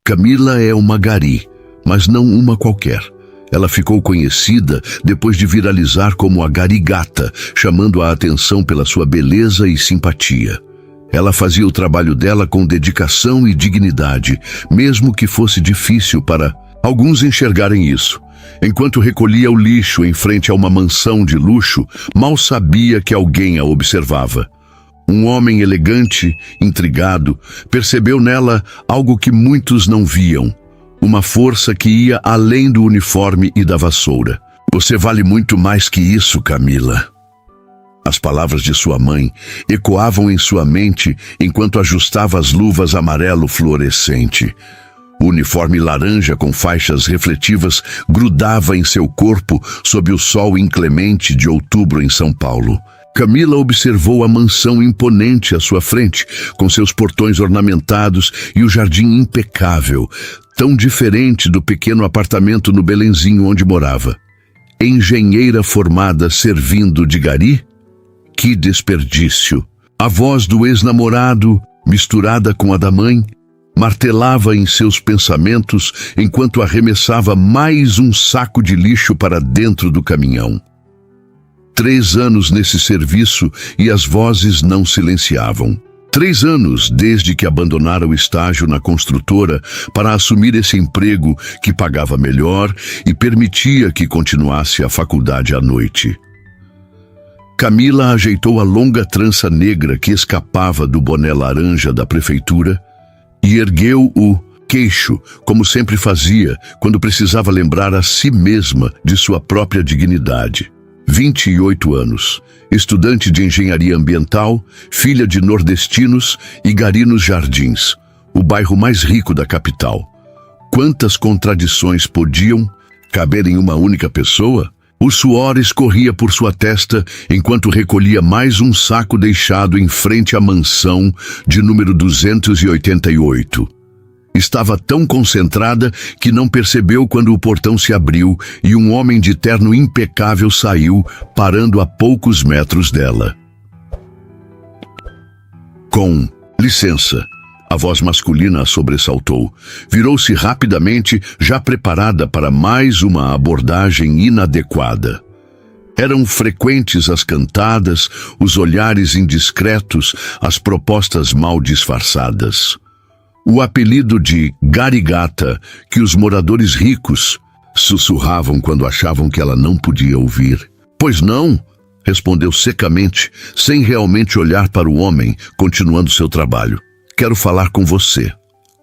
Camila é uma gari, mas não uma qualquer. Ela ficou conhecida depois de viralizar como a Garigata, chamando a atenção pela sua beleza e simpatia. Ela fazia o trabalho dela com dedicação e dignidade, mesmo que fosse difícil para alguns enxergarem isso. Enquanto recolhia o lixo em frente a uma mansão de luxo, mal sabia que alguém a observava. Um homem elegante, intrigado, percebeu nela algo que muitos não viam. Uma força que ia além do uniforme e da vassoura. Você vale muito mais que isso, Camila. As palavras de sua mãe ecoavam em sua mente enquanto ajustava as luvas amarelo fluorescente. O uniforme laranja com faixas refletivas grudava em seu corpo sob o sol inclemente de outubro em São Paulo. Camila observou a mansão imponente à sua frente, com seus portões ornamentados e o jardim impecável, tão diferente do pequeno apartamento no Belenzinho onde morava. Engenheira formada servindo de gari? Que desperdício! A voz do ex-namorado, misturada com a da mãe, martelava em seus pensamentos enquanto arremessava mais um saco de lixo para dentro do caminhão. 3 anos nesse serviço e as vozes não silenciavam. 3 anos desde que abandonara o estágio na construtora para assumir esse emprego que pagava melhor e permitia que continuasse a faculdade à noite. Camila ajeitou a longa trança negra que escapava do boné laranja da prefeitura e ergueu o queixo, como sempre fazia quando precisava lembrar a si mesma de sua própria dignidade. 28 anos, estudante de engenharia ambiental, filha de nordestinos e gari nos Jardins, o bairro mais rico da capital. Quantas contradições podiam caber em uma única pessoa? O suor escorria por sua testa enquanto recolhia mais um saco deixado em frente à mansão de número 288. Estava tão concentrada que não percebeu quando o portão se abriu e um homem de terno impecável saiu, parando a poucos metros dela. Com licença, a voz masculina a sobressaltou. Virou-se rapidamente, já preparada para mais uma abordagem inadequada. Eram frequentes as cantadas, os olhares indiscretos, as propostas mal disfarçadas. O apelido de Garigata, que os moradores ricos sussurravam quando achavam que ela não podia ouvir. Pois não, respondeu secamente, sem realmente olhar para o homem, continuando seu trabalho. Quero falar com você.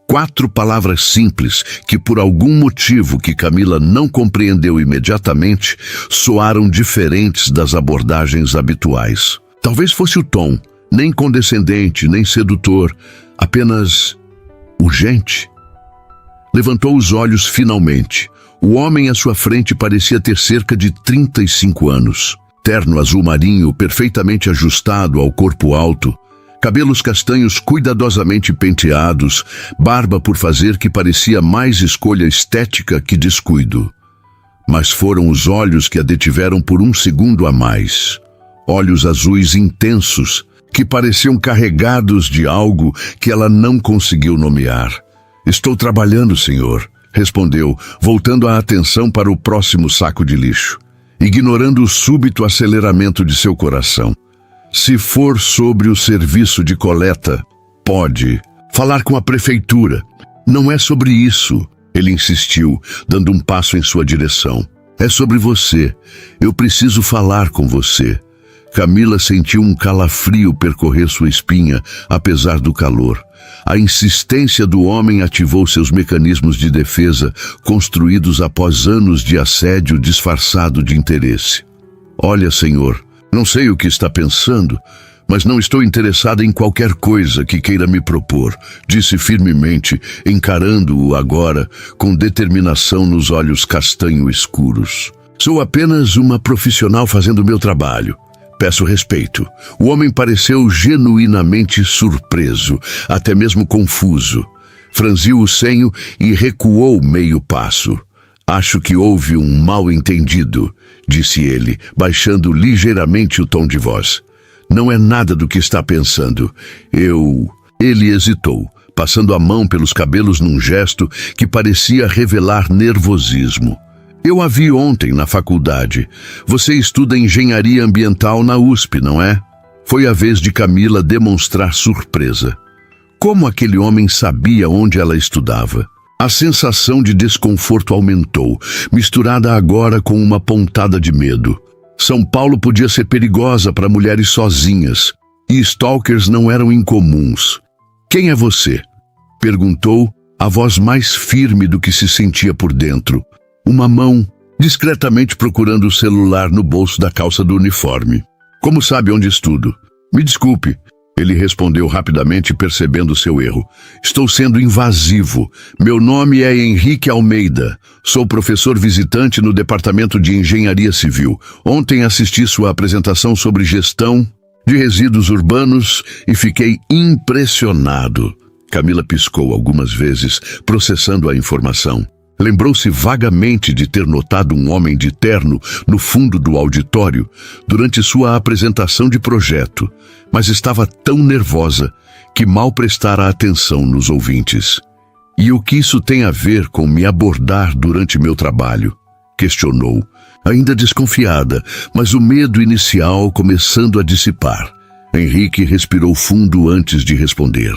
4 palavras simples que, por algum motivo que Camila não compreendeu imediatamente, soaram diferentes das abordagens habituais. Talvez fosse o tom, nem condescendente, nem sedutor, apenas urgente. Levantou os olhos finalmente. O homem à sua frente parecia ter cerca de 35 anos. Terno azul marinho perfeitamente ajustado ao corpo alto, cabelos castanhos cuidadosamente penteados, barba por fazer que parecia mais escolha estética que descuido. Mas foram os olhos que a detiveram por um segundo a mais. Olhos azuis intensos, que pareciam carregados de algo que ela não conseguiu nomear. Estou trabalhando, senhor, respondeu, voltando a atenção para o próximo saco de lixo, ignorando o súbito aceleramento de seu coração. Se for sobre o serviço de coleta, pode falar com a prefeitura. Não é sobre isso, ele insistiu, dando um passo em sua direção. É sobre você. Eu preciso falar com você. Camila sentiu um calafrio percorrer sua espinha, apesar do calor. A insistência do homem ativou seus mecanismos de defesa, construídos após anos de assédio disfarçado de interesse. Olha, senhor, não sei o que está pensando, mas não estou interessada em qualquer coisa que queira me propor, disse firmemente, encarando-o agora com determinação nos olhos castanho escuros. Sou apenas uma profissional fazendo meu trabalho. Peço respeito. O homem pareceu genuinamente surpreso, até mesmo confuso. Franziu o senho e recuou meio passo. Acho que houve um mal-entendido, disse ele, baixando ligeiramente o tom de voz. Não é nada do que está pensando. Ele hesitou, passando a mão pelos cabelos num gesto que parecia revelar nervosismo. Eu a vi ontem na faculdade. Você estuda engenharia ambiental na USP, não é? Foi a vez de Camila demonstrar surpresa. Como aquele homem sabia onde ela estudava? A sensação de desconforto aumentou, misturada agora com uma pontada de medo. São Paulo podia ser perigosa para mulheres sozinhas, e stalkers não eram incomuns. Quem é você? Perguntou, a voz mais firme do que se sentia por dentro. Uma mão, discretamente procurando o celular no bolso da calça do uniforme. Como sabe onde estudo? Me desculpe. Ele respondeu rapidamente, percebendo seu erro. Estou sendo invasivo. Meu nome é Henrique Almeida. Sou professor visitante no Departamento de Engenharia Civil. Ontem assisti sua apresentação sobre gestão de resíduos urbanos e fiquei impressionado. Camila piscou algumas vezes, processando a informação. Lembrou-se vagamente de ter notado um homem de terno no fundo do auditório durante sua apresentação de projeto, mas estava tão nervosa que mal prestara atenção nos ouvintes. E o que isso tem a ver com me abordar durante meu trabalho? Questionou, ainda desconfiada, mas o medo inicial começando a dissipar. Henrique respirou fundo antes de responder.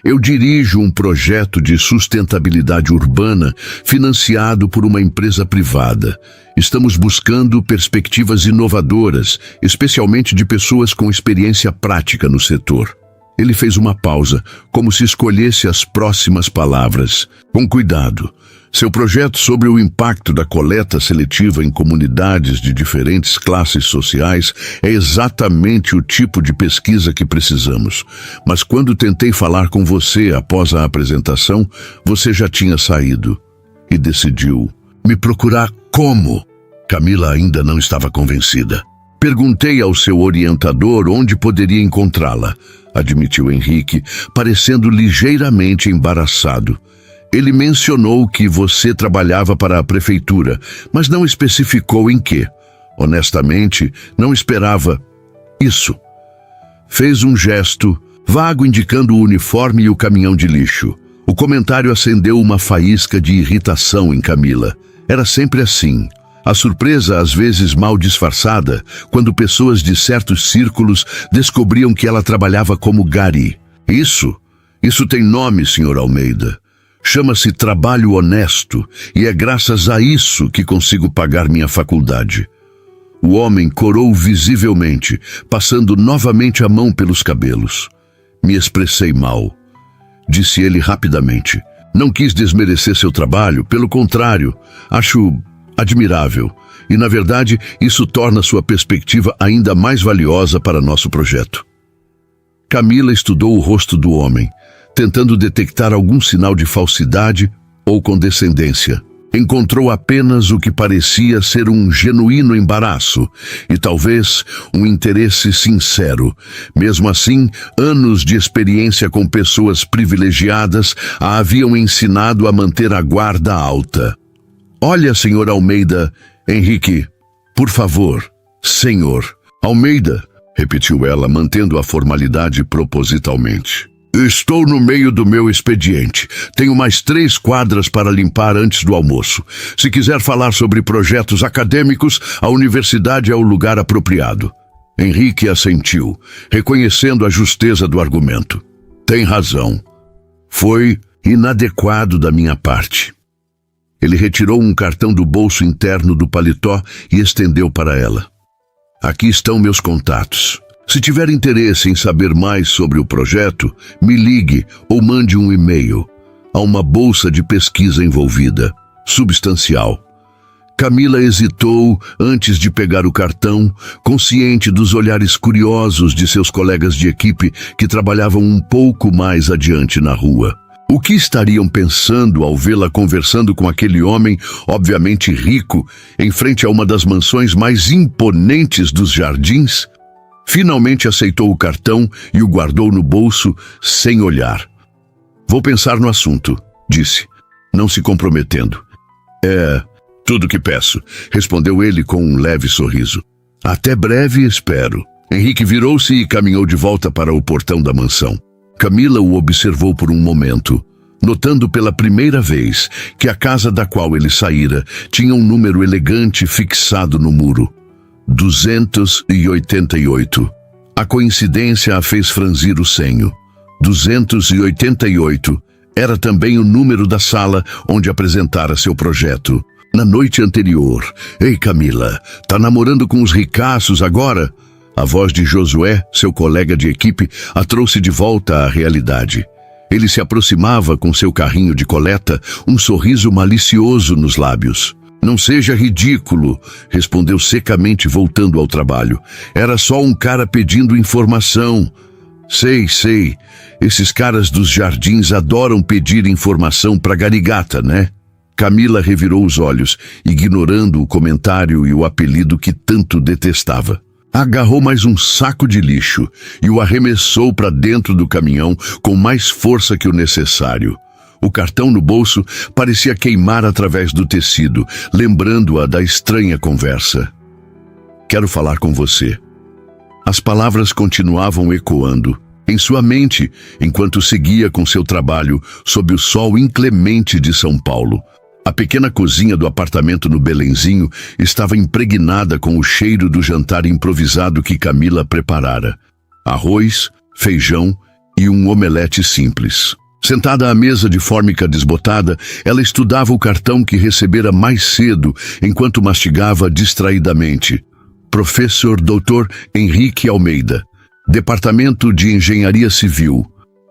Eu dirijo um projeto de sustentabilidade urbana financiado por uma empresa privada. Estamos buscando perspectivas inovadoras, especialmente de pessoas com experiência prática no setor. Ele fez uma pausa, como se escolhesse as próximas palavras. Com cuidado. Seu projeto sobre o impacto da coleta seletiva em comunidades de diferentes classes sociais é exatamente o tipo de pesquisa que precisamos. Mas quando tentei falar com você após a apresentação, você já tinha saído e decidiu me procurar como? Camila ainda não estava convencida. Perguntei ao seu orientador onde poderia encontrá-la, admitiu Henrique, parecendo ligeiramente embaraçado. Ele mencionou que você trabalhava para a prefeitura, mas não especificou em quê. Honestamente, não esperava isso. Fez um gesto vago indicando o uniforme e o caminhão de lixo. O comentário acendeu uma faísca de irritação em Camila. Era sempre assim. A surpresa, às vezes mal disfarçada, quando pessoas de certos círculos descobriam que ela trabalhava como gari. Isso tem nome, Sr. Almeida. Chama-se trabalho honesto e é graças a isso que consigo pagar minha faculdade. O homem corou visivelmente, passando novamente a mão pelos cabelos. Me expressei mal, disse ele rapidamente. Não quis desmerecer seu trabalho, pelo contrário, acho admirável. E, na verdade, isso torna sua perspectiva ainda mais valiosa para nosso projeto. Camila estudou o rosto do homem, tentando detectar algum sinal de falsidade ou condescendência. Encontrou apenas o que parecia ser um genuíno embaraço e talvez um interesse sincero. Mesmo assim, anos de experiência com pessoas privilegiadas a haviam ensinado a manter a guarda alta. Olha, Sr. Almeida, Henrique, por favor, senhor. Almeida, repetiu ela, mantendo a formalidade propositalmente. Estou no meio do meu expediente. Tenho mais 3 quadras para limpar antes do almoço. Se quiser falar sobre projetos acadêmicos, a universidade é o lugar apropriado. Henrique assentiu, reconhecendo a justeza do argumento. Tem razão. Foi inadequado da minha parte. Ele retirou um cartão do bolso interno do paletó e estendeu para ela. Aqui estão meus contatos. Se tiver interesse em saber mais sobre o projeto, me ligue ou mande um e-mail. Há uma bolsa de pesquisa envolvida, substancial. Camila hesitou antes de pegar o cartão, consciente dos olhares curiosos de seus colegas de equipe que trabalhavam um pouco mais adiante na rua. O que estariam pensando ao vê-la conversando com aquele homem, obviamente rico, em frente a uma das mansões mais imponentes dos jardins? Finalmente aceitou o cartão e o guardou no bolso sem olhar. Vou pensar no assunto, disse, não se comprometendo. É tudo que peço, respondeu ele com um leve sorriso. Até breve, espero. Henrique virou-se e caminhou de volta para o portão da mansão. Camila o observou por um momento, notando pela primeira vez que a casa da qual ele saíra tinha um número elegante fixado no muro. 288. A coincidência a fez franzir o senho. 288 era também o número da sala onde apresentara seu projeto. Na noite anterior. Ei, Camila, tá namorando com os ricaços agora? A voz de Josué, seu colega de equipe, a trouxe de volta à realidade. Ele se aproximava com seu carrinho de coleta, um sorriso malicioso nos lábios. Não seja ridículo, respondeu secamente voltando ao trabalho. Era só um cara pedindo informação. Sei. Esses caras dos jardins adoram pedir informação pra garigata, né? Camila revirou os olhos, ignorando o comentário e o apelido que tanto detestava. Agarrou mais um saco de lixo e o arremessou para dentro do caminhão com mais força que o necessário. O cartão no bolso parecia queimar através do tecido, lembrando-a da estranha conversa. Quero falar com você. As palavras continuavam ecoando em sua mente enquanto seguia com seu trabalho sob o sol inclemente de São Paulo. A pequena cozinha do apartamento no Belenzinho estava impregnada com o cheiro do jantar improvisado que Camila preparara. Arroz, feijão e um omelete simples. Sentada à mesa de fórmica desbotada, ela estudava o cartão que recebera mais cedo, enquanto mastigava distraidamente. Professor Dr. Henrique Almeida, Departamento de Engenharia Civil,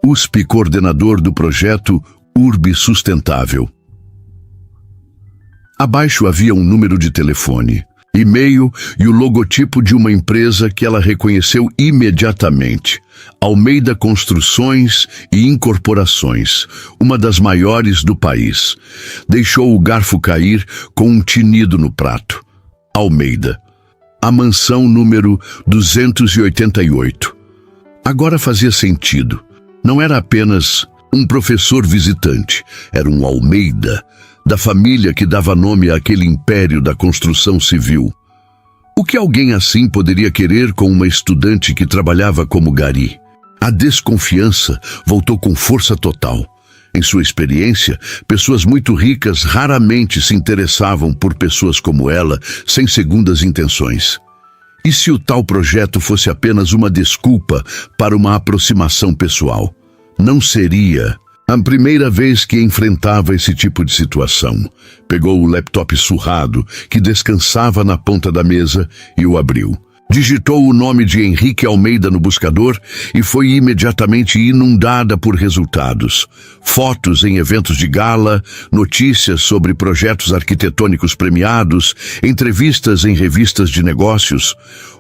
USP, coordenador do projeto URB Sustentável. Abaixo havia um número de telefone, e-mail e o logotipo de uma empresa que ela reconheceu imediatamente. Almeida Construções e Incorporações, uma das maiores do país. Deixou o garfo cair com um tinido no prato. Almeida. A mansão número 288. Agora fazia sentido. Não era apenas um professor visitante, era um Almeida, da família que dava nome àquele império da construção civil. O que alguém assim poderia querer com uma estudante que trabalhava como gari? A desconfiança voltou com força total. Em sua experiência, pessoas muito ricas raramente se interessavam por pessoas como ela, sem segundas intenções. E se o tal projeto fosse apenas uma desculpa para uma aproximação pessoal? Não seria a primeira vez que enfrentava esse tipo de situação. Pegou o laptop surrado, que descansava na ponta da mesa, e o abriu. Digitou o nome de Henrique Almeida no buscador e foi imediatamente inundada por resultados. Fotos em eventos de gala, notícias sobre projetos arquitetônicos premiados, entrevistas em revistas de negócios.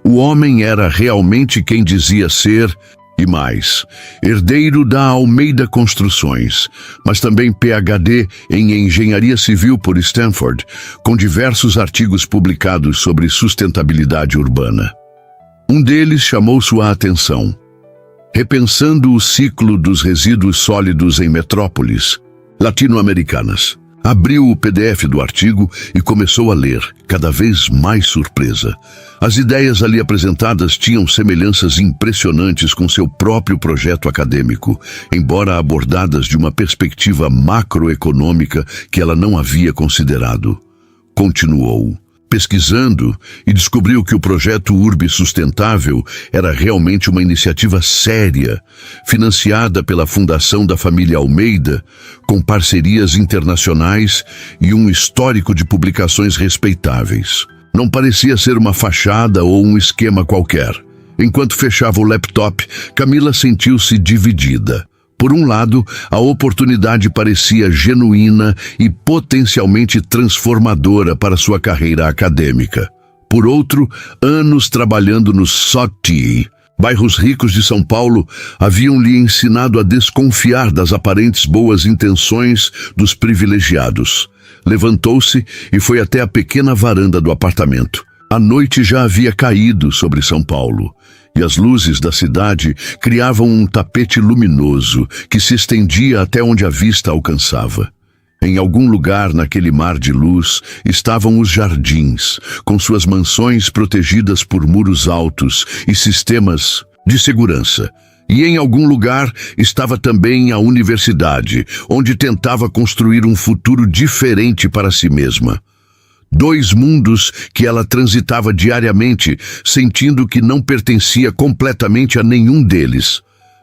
O homem era realmente quem dizia ser. E mais, herdeiro da Almeida Construções, mas também PhD em Engenharia Civil por Stanford, com diversos artigos publicados sobre sustentabilidade urbana. Um deles chamou sua atenção. Repensando o ciclo dos resíduos sólidos em metrópoles latino-americanas. Abriu o PDF do artigo e começou a ler, cada vez mais surpresa. As ideias ali apresentadas tinham semelhanças impressionantes com seu próprio projeto acadêmico, embora abordadas de uma perspectiva macroeconômica que ela não havia considerado. Continuou pesquisando e descobriu que o projeto URB Sustentável era realmente uma iniciativa séria, financiada pela Fundação da Família Almeida, com parcerias internacionais e um histórico de publicações respeitáveis. Não parecia ser uma fachada ou um esquema qualquer. Enquanto fechava o laptop, Camila sentiu-se dividida. Por um lado, a oportunidade parecia genuína e potencialmente transformadora para sua carreira acadêmica. Por outro, anos trabalhando no SOTI, bairros ricos de São Paulo, haviam lhe ensinado a desconfiar das aparentes boas intenções dos privilegiados. Levantou-se e foi até a pequena varanda do apartamento. A noite já havia caído sobre São Paulo, e as luzes da cidade criavam um tapete luminoso que se estendia até onde a vista alcançava. Em algum lugar naquele mar de luz estavam os jardins, com suas mansões protegidas por muros altos e sistemas de segurança. E em algum lugar estava também a universidade, onde tentava construir um futuro diferente para si mesma. 2 mundos que ela transitava diariamente, sentindo que não pertencia completamente a nenhum deles.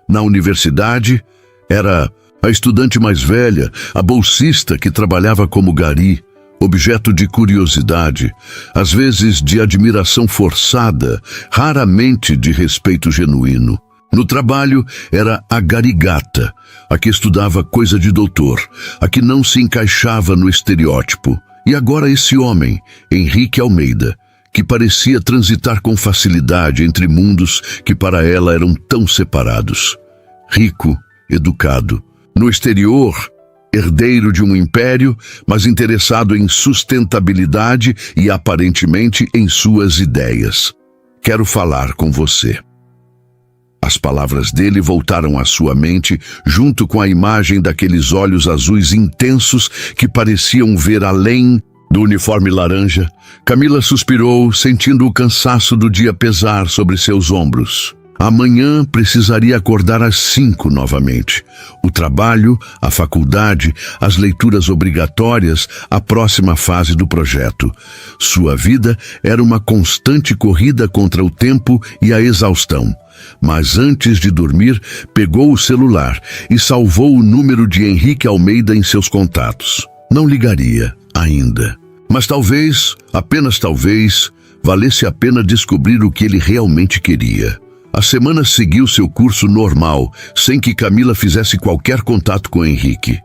Na universidade, era a estudante mais velha, a bolsista que trabalhava como gari, objeto de curiosidade, às vezes de admiração forçada, raramente de respeito genuíno. No trabalho, era a garigata, a que estudava coisa de doutor, a que não se encaixava no estereótipo. E agora esse homem, Henrique Almeida, que parecia transitar com facilidade entre mundos que para ela eram tão separados. Rico, educado, no exterior, herdeiro de um império, mas interessado em sustentabilidade e aparentemente em suas ideias. Quero falar com você. As palavras dele voltaram à sua mente, junto com a imagem daqueles olhos azuis intensos que pareciam ver além do uniforme laranja. Camila suspirou, sentindo o cansaço do dia pesar sobre seus ombros. Amanhã precisaria acordar às 5 novamente. O trabalho, a faculdade, as leituras obrigatórias, a próxima fase do projeto. Sua vida era uma constante corrida contra o tempo e a exaustão. Mas antes de dormir, pegou o celular e salvou o número de Henrique Almeida em seus contatos. Não ligaria ainda. Mas talvez, apenas talvez, valesse a pena descobrir o que ele realmente queria. A semana seguiu seu curso normal, sem que Camila fizesse qualquer contato com Henrique.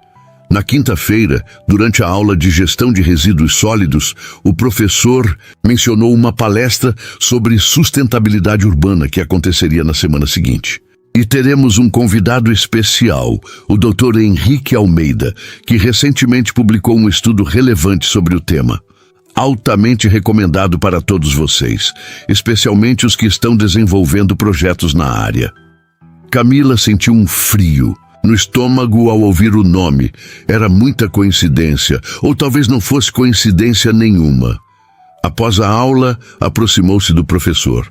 Na quinta-feira, durante a aula de gestão de resíduos sólidos, o professor mencionou uma palestra sobre sustentabilidade urbana que aconteceria na semana seguinte. E teremos um convidado especial, o Dr. Henrique Almeida, que recentemente publicou um estudo relevante sobre o tema. Altamente recomendado para todos vocês, especialmente os que estão desenvolvendo projetos na área. Camila sentiu um frio no estômago ao ouvir o nome. Era muita coincidência, ou talvez não fosse coincidência nenhuma. Após a aula, aproximou-se do professor.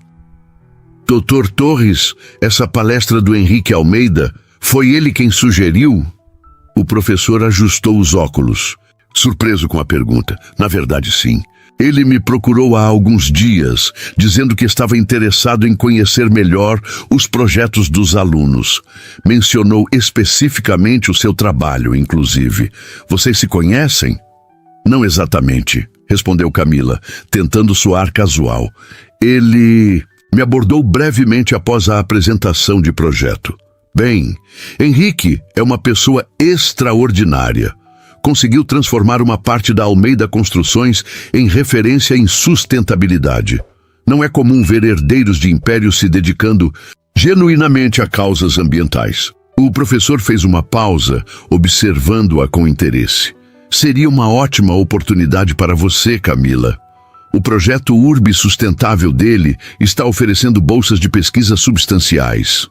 Dr. Torres, essa palestra do Henrique Almeida, foi ele quem sugeriu? O professor ajustou os óculos, surpreso com a pergunta. Na verdade, sim. Ele me procurou há alguns dias, dizendo que estava interessado em conhecer melhor os projetos dos alunos. Mencionou especificamente o seu trabalho, inclusive. Vocês se conhecem? Não exatamente, respondeu Camila, tentando soar casual. Ele me abordou brevemente após a apresentação de projeto. Bem, Henrique é uma pessoa extraordinária. Conseguiu transformar uma parte da Almeida Construções em referência em sustentabilidade. Não é comum ver herdeiros de impérios se dedicando genuinamente a causas ambientais. O professor fez uma pausa, observando-a com interesse. Seria uma ótima oportunidade para você, Camila. O projeto URB sustentável dele está oferecendo bolsas de pesquisa substanciais.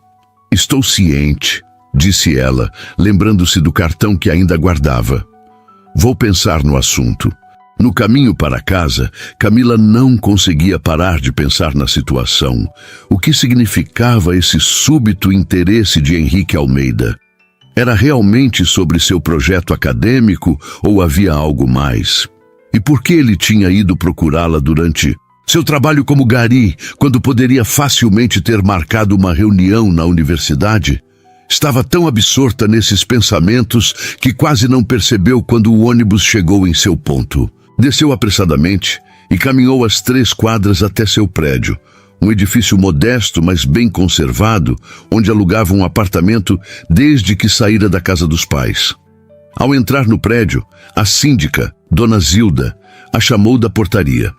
Estou ciente, disse ela, lembrando-se do cartão que ainda guardava. Vou pensar no assunto. No caminho para casa, Camila não conseguia parar de pensar na situação. O que significava esse súbito interesse de Henrique Almeida? Era realmente sobre seu projeto acadêmico ou havia algo mais? E por que ele tinha ido procurá-la durante seu trabalho como gari, quando poderia facilmente ter marcado uma reunião na universidade? Estava tão absorta nesses pensamentos que quase não percebeu quando o ônibus chegou em seu ponto. Desceu apressadamente e caminhou as 3 quadras até seu prédio, um edifício modesto, mas bem conservado, onde alugava um apartamento desde que saíra da casa dos pais. Ao entrar no prédio, a síndica, Dona Zilda, a chamou da portaria.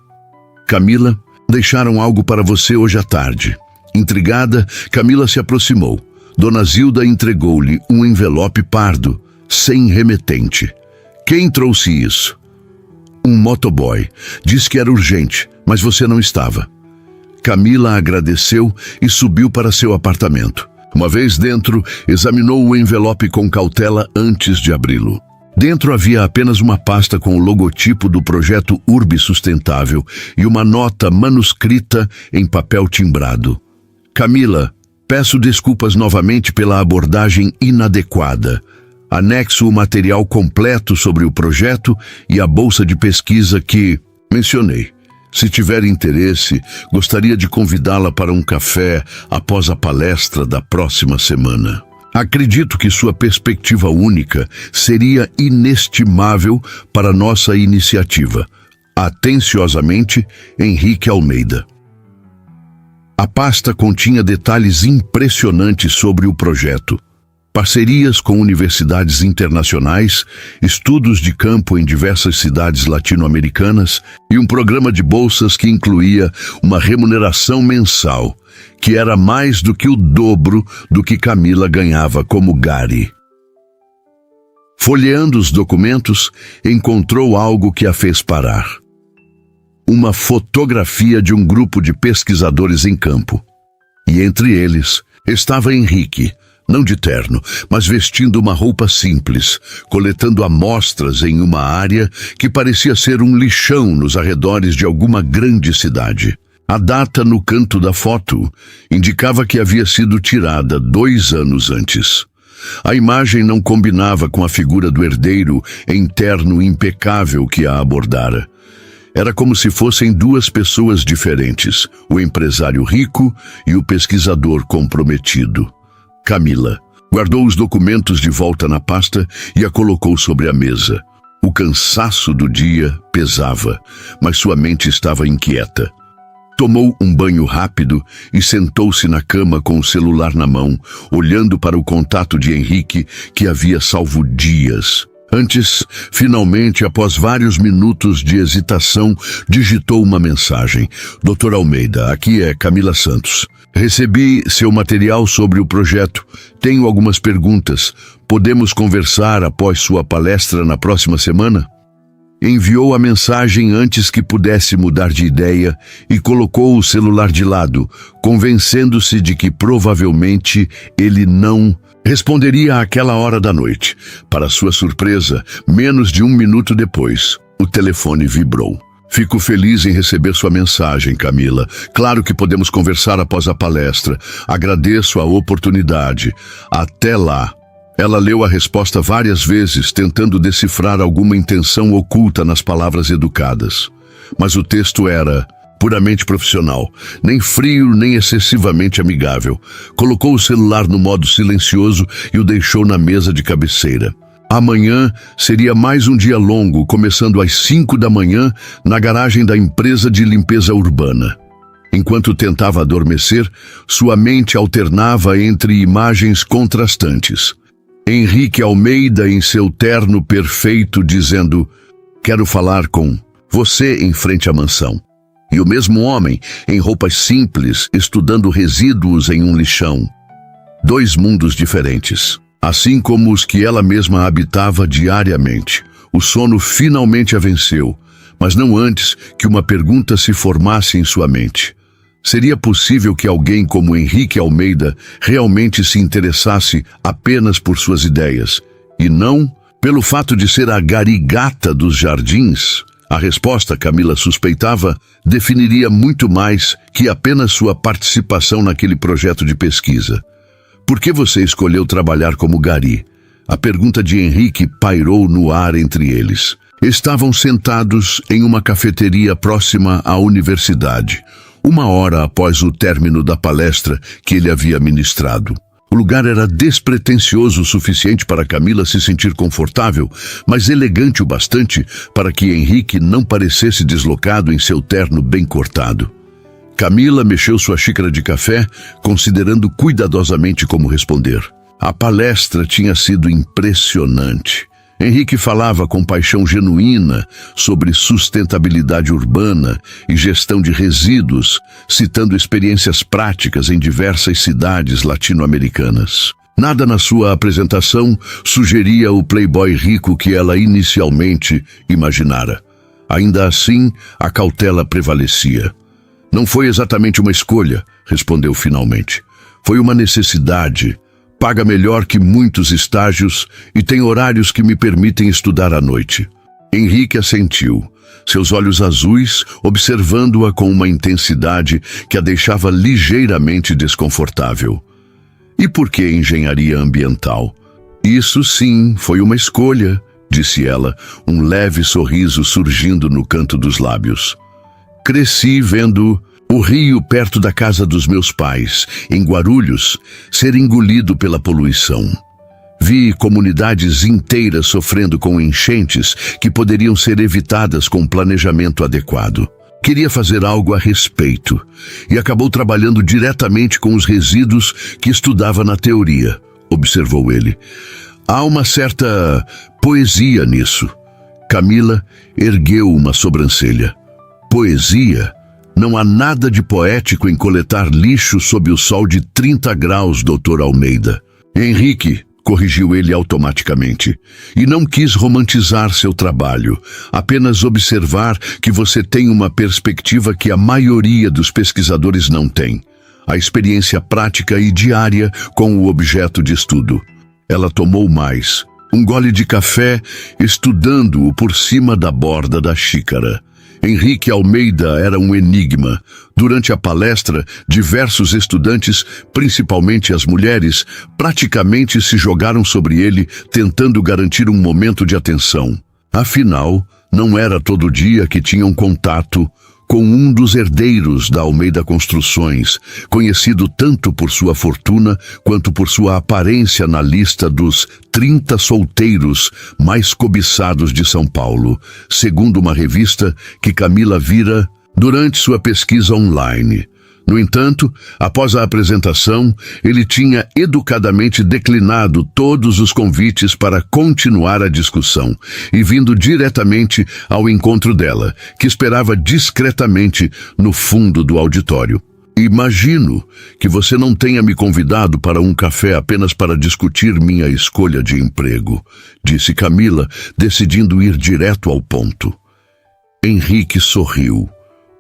Camila, deixaram algo para você hoje à tarde. Intrigada, Camila se aproximou. Dona Zilda entregou-lhe um envelope pardo, sem remetente. Quem trouxe isso? Um motoboy. Diz que era urgente, mas você não estava. Camila agradeceu e subiu para seu apartamento. Uma vez dentro, examinou o envelope com cautela antes de abri-lo. Dentro havia apenas uma pasta com o logotipo do projeto URB Sustentável e uma nota manuscrita em papel timbrado. Camila, Peço desculpas novamente pela abordagem inadequada. Anexo o material completo sobre o projeto e a bolsa de pesquisa que mencionei. Se tiver interesse, gostaria de convidá-la para um café após a palestra da próxima semana. Acredito que sua perspectiva única seria inestimável para nossa iniciativa. Atenciosamente, Henrique Almeida. A pasta continha detalhes impressionantes sobre o projeto. Parcerias com universidades internacionais, estudos de campo em diversas cidades latino-americanas e um programa de bolsas que incluía uma remuneração mensal, que era mais do que o dobro do que Camila ganhava como Gary. Folheando os documentos, encontrou algo que a fez parar. Uma fotografia de um grupo de pesquisadores em campo. E entre eles estava Henrique, não de terno, mas vestindo uma roupa simples, coletando amostras em uma área que parecia ser um lixão nos arredores de alguma grande cidade. A data no canto da foto indicava que havia sido tirada 2 anos antes. A imagem não combinava com a figura do herdeiro em terno impecável que a abordara. Era como se fossem 2 pessoas diferentes, o empresário rico e o pesquisador comprometido. Camila guardou os documentos de volta na pasta e a colocou sobre a mesa. O cansaço do dia pesava, mas sua mente estava inquieta. Tomou um banho rápido e sentou-se na cama com o celular na mão, olhando para o contato de Henrique que havia salvo dias. Antes, finalmente, após vários minutos de hesitação, digitou uma mensagem. Dr. Almeida, aqui é Camila Santos. Recebi seu material sobre o projeto. Tenho algumas perguntas. Podemos conversar após sua palestra na próxima semana? Enviou a mensagem antes que pudesse mudar de ideia e colocou o celular de lado, convencendo-se de que provavelmente ele não responderia àquela hora da noite. Para sua surpresa, menos de 1 minuto depois, o telefone vibrou. Fico feliz em receber sua mensagem, Camila. Claro que podemos conversar após a palestra. Agradeço a oportunidade. Até lá. Ela leu a resposta várias vezes, tentando decifrar alguma intenção oculta nas palavras educadas. Mas o texto era puramente profissional, nem frio nem excessivamente amigável. Colocou o celular no modo silencioso e o deixou na mesa de cabeceira. Amanhã seria mais um dia longo, começando às 5 da manhã na garagem da empresa de limpeza urbana. Enquanto tentava adormecer, sua mente alternava entre imagens contrastantes. Henrique Almeida em seu terno perfeito dizendo: "Quero falar com você", em frente à mansão. E o mesmo homem, em roupas simples, estudando resíduos em um lixão. 2 mundos diferentes, assim como os que ela mesma habitava diariamente. O sono finalmente a venceu, mas não antes que uma pergunta se formasse em sua mente. Seria possível que alguém como Henrique Almeida realmente se interessasse apenas por suas ideias, e não pelo fato de ser a garigata dos jardins? A resposta, Camila suspeitava, definiria muito mais que apenas sua participação naquele projeto de pesquisa. Por que você escolheu trabalhar como gari? A pergunta de Henrique pairou no ar entre eles. Estavam sentados em uma cafeteria próxima à universidade, 1 hora após o término da palestra que ele havia ministrado. O lugar era despretensioso o suficiente para Camila se sentir confortável, mas elegante o bastante para que Henrique não parecesse deslocado em seu terno bem cortado. Camila mexeu sua xícara de café, considerando cuidadosamente como responder. A palestra tinha sido impressionante. Henrique falava com paixão genuína sobre sustentabilidade urbana e gestão de resíduos, citando experiências práticas em diversas cidades latino-americanas. Nada na sua apresentação sugeria o playboy rico que ela inicialmente imaginara. Ainda assim, a cautela prevalecia. "Não foi exatamente uma escolha", respondeu finalmente. "Foi uma necessidade. Paga melhor que muitos estágios e tem horários que me permitem estudar à noite." Henrique assentiu, seus olhos azuis observando-a com uma intensidade que a deixava ligeiramente desconfortável. E por que engenharia ambiental? Isso sim, foi uma escolha, disse ela, um leve sorriso surgindo no canto dos lábios. Cresci vendo o rio perto da casa dos meus pais, em Guarulhos, ser engolido pela poluição. Vi comunidades inteiras sofrendo com enchentes que poderiam ser evitadas com planejamento adequado. Queria fazer algo a respeito e acabou trabalhando diretamente com os resíduos que estudava na teoria, observou ele. Há uma certa poesia nisso. Camila ergueu uma sobrancelha. Poesia? Não há nada de poético em coletar lixo sob o sol de 30 graus, Dr. Almeida. Henrique, corrigiu ele automaticamente, e não quis romantizar seu trabalho, apenas observar que você tem uma perspectiva que a maioria dos pesquisadores não tem, a experiência prática e diária com o objeto de estudo. Ela tomou mais, um gole de café, estudando-o por cima da borda da xícara. Henrique Almeida era um enigma. Durante a palestra, diversos estudantes, principalmente as mulheres, praticamente se jogaram sobre ele, tentando garantir um momento de atenção. Afinal, não era todo dia que tinham contato com um dos herdeiros da Almeida Construções, conhecido tanto por sua fortuna quanto por sua aparência na lista dos 30 solteiros mais cobiçados de São Paulo, segundo uma revista que Camila vira durante sua pesquisa online. No entanto, após a apresentação, ele tinha educadamente declinado todos os convites para continuar a discussão e vindo diretamente ao encontro dela, que esperava discretamente no fundo do auditório. Imagino que você não tenha me convidado para um café apenas para discutir minha escolha de emprego, disse Camila, decidindo ir direto ao ponto. Henrique sorriu.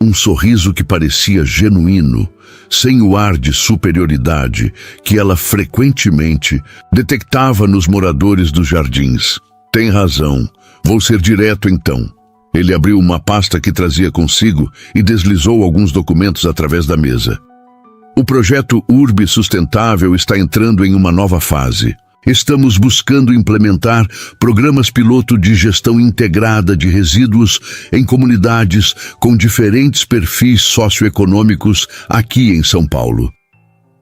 Um sorriso que parecia genuíno, sem o ar de superioridade que ela frequentemente detectava nos moradores dos jardins. Tem razão, vou ser direto então. Ele abriu uma pasta que trazia consigo e deslizou alguns documentos através da mesa. O projeto Urbe Sustentável está entrando em uma nova fase. Estamos buscando implementar programas piloto de gestão integrada de resíduos em comunidades com diferentes perfis socioeconômicos aqui em São Paulo.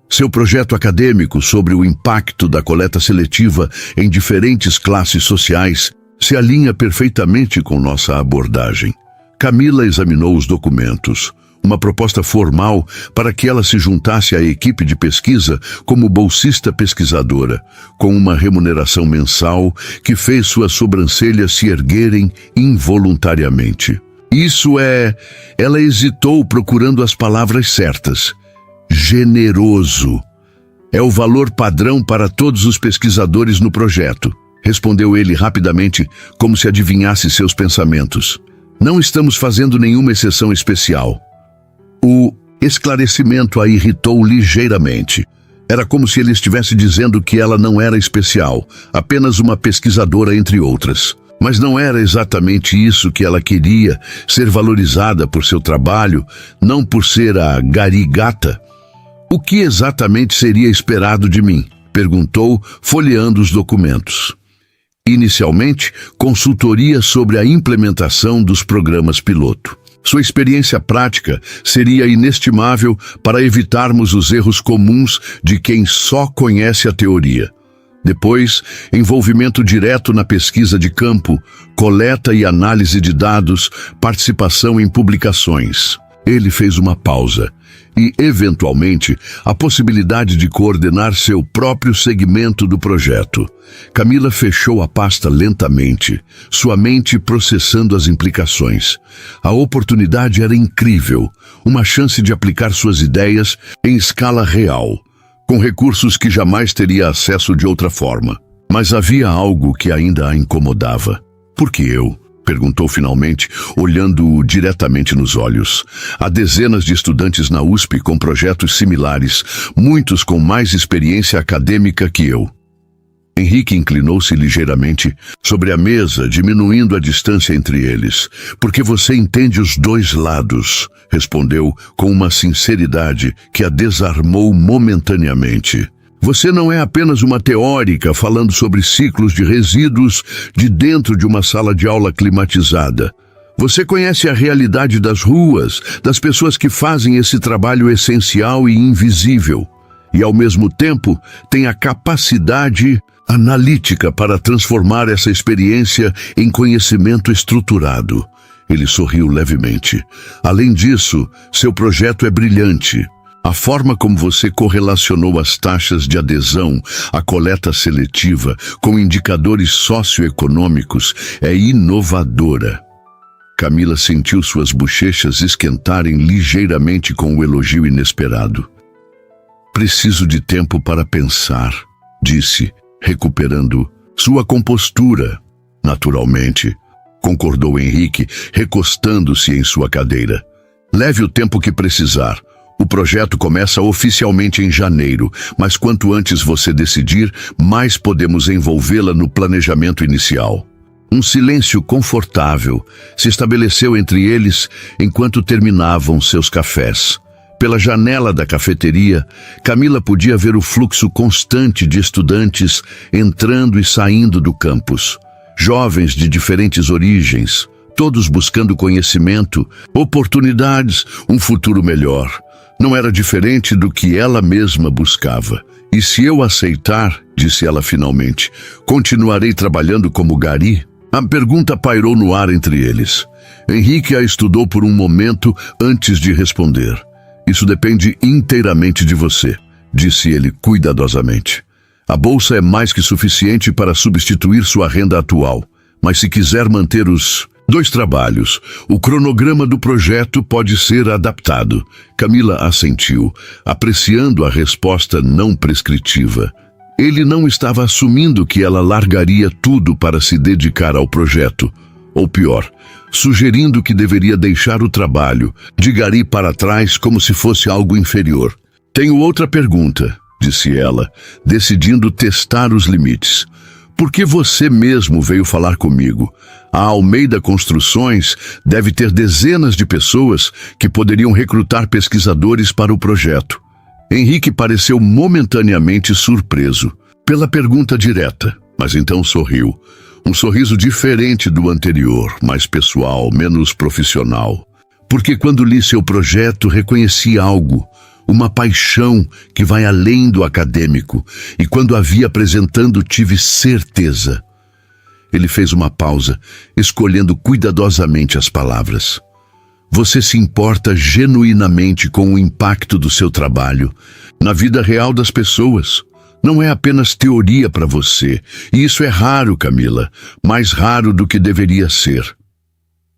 Seu projeto acadêmico sobre o impacto da coleta seletiva em diferentes classes sociais se alinha perfeitamente com nossa abordagem. Camila examinou os documentos. Uma proposta formal para que ela se juntasse à equipe de pesquisa como bolsista pesquisadora, com uma remuneração mensal que fez suas sobrancelhas se erguerem involuntariamente. Ela hesitou procurando as palavras certas. Generoso. É o valor padrão para todos os pesquisadores no projeto, respondeu ele rapidamente, como se adivinhasse seus pensamentos. Não estamos fazendo nenhuma exceção especial. O esclarecimento a irritou ligeiramente. Era como se ele estivesse dizendo que ela não era especial, apenas uma pesquisadora entre outras. Mas não era exatamente isso que ela queria, ser valorizada por seu trabalho, não por ser a garigata. O que exatamente seria esperado de mim? Perguntou, folheando os documentos. Inicialmente, consultoria sobre a implementação dos programas piloto. Sua experiência prática seria inestimável para evitarmos os erros comuns de quem só conhece a teoria. Depois, envolvimento direto na pesquisa de campo, coleta e análise de dados, participação em publicações. Ele fez uma pausa e, eventualmente, a possibilidade de coordenar seu próprio segmento do projeto. Camila fechou a pasta lentamente, sua mente processando as implicações. A oportunidade era incrível, uma chance de aplicar suas ideias em escala real, com recursos que jamais teria acesso de outra forma. Mas havia algo que ainda a incomodava. Por que eu? Perguntou finalmente, olhando-o diretamente nos olhos. Há dezenas de estudantes na USP com projetos similares, muitos com mais experiência acadêmica que eu. Henrique inclinou-se ligeiramente sobre a mesa, diminuindo a distância entre eles. Porque você entende os dois lados, respondeu com uma sinceridade que a desarmou momentaneamente. Você não é apenas uma teórica falando sobre ciclos de resíduos de dentro de uma sala de aula climatizada. Você conhece a realidade das ruas, das pessoas que fazem esse trabalho essencial e invisível. E, ao mesmo tempo, tem a capacidade analítica para transformar essa experiência em conhecimento estruturado. Ele sorriu levemente. Além disso, seu projeto é brilhante. A forma como você correlacionou as taxas de adesão à coleta seletiva com indicadores socioeconômicos é inovadora. Camila sentiu suas bochechas esquentarem ligeiramente com o elogio inesperado. Preciso de tempo para pensar, disse, recuperando sua compostura. Naturalmente, concordou Henrique, recostando-se em sua cadeira. Leve o tempo que precisar. O projeto começa oficialmente em janeiro, mas quanto antes você decidir, mais podemos envolvê-la no planejamento inicial. Um silêncio confortável se estabeleceu entre eles enquanto terminavam seus cafés. Pela janela da cafeteria, Camila podia ver o fluxo constante de estudantes entrando e saindo do campus. Jovens de diferentes origens, todos buscando conhecimento, oportunidades, um futuro melhor. Não era diferente do que ela mesma buscava. E se eu aceitar, disse ela finalmente, continuarei trabalhando como gari? A pergunta pairou no ar entre eles. Henrique a estudou por um momento antes de responder. Isso depende inteiramente de você, disse ele cuidadosamente. A bolsa é mais que suficiente para substituir sua renda atual, mas se quiser manter os 2 trabalhos, o cronograma do projeto pode ser adaptado. Camila assentiu, apreciando a resposta não prescritiva. Ele não estava assumindo que ela largaria tudo para se dedicar ao projeto. Ou pior, sugerindo que deveria deixar o trabalho de gari para trás como se fosse algo inferior. Tenho outra pergunta, disse ela, decidindo testar os limites. Por que você mesmo veio falar comigo? A Almeida Construções deve ter dezenas de pessoas que poderiam recrutar pesquisadores para o projeto. Henrique pareceu momentaneamente surpreso pela pergunta direta, mas então sorriu. Um sorriso diferente do anterior, mais pessoal, menos profissional. Porque quando li seu projeto, reconheci algo, uma paixão que vai além do acadêmico, e quando a vi apresentando tive certeza. Ele fez uma pausa, escolhendo cuidadosamente as palavras. Você se importa genuinamente com o impacto do seu trabalho na vida real das pessoas. Não é apenas teoria para você, e isso é raro, Camila, mais raro do que deveria ser.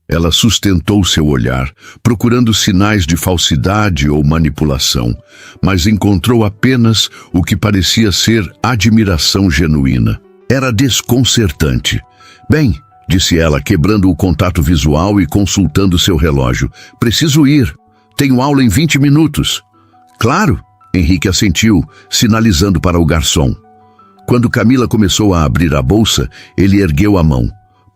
Ela sustentou seu olhar, procurando sinais de falsidade ou manipulação, mas encontrou apenas o que parecia ser admiração genuína. Era desconcertante. Bem, disse ela, quebrando o contato visual e consultando seu relógio. Preciso ir. Tenho aula em 20 minutos. Claro, Henrique assentiu, sinalizando para o garçom. Quando Camila começou a abrir a bolsa, ele ergueu a mão.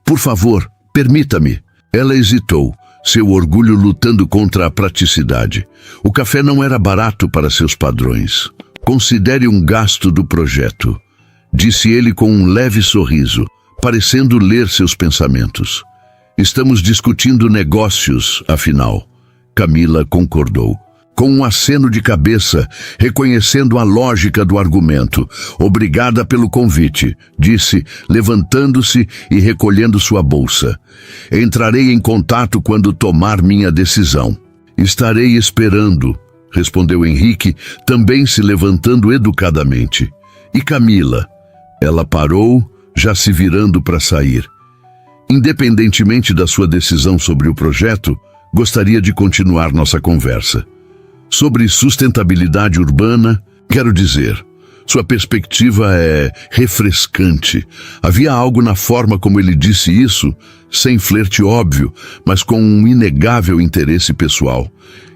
Por favor, permita-me. Ela hesitou, seu orgulho lutando contra a praticidade. O café não era barato para seus padrões. Considere um gasto do projeto, disse ele com um leve sorriso, parecendo ler seus pensamentos. Estamos discutindo negócios, afinal. Camila concordou, com um aceno de cabeça, reconhecendo a lógica do argumento. Obrigada pelo convite, disse, levantando-se e recolhendo sua bolsa. Entrarei em contato quando tomar minha decisão. Estarei esperando, respondeu Henrique, também se levantando educadamente. E Camila? Ela parou, já se virando para sair. Independentemente da sua decisão sobre o projeto, gostaria de continuar nossa conversa. Sobre sustentabilidade urbana, quero dizer, sua perspectiva é refrescante. Havia algo na forma como ele disse isso, sem flerte óbvio, mas com um inegável interesse pessoal,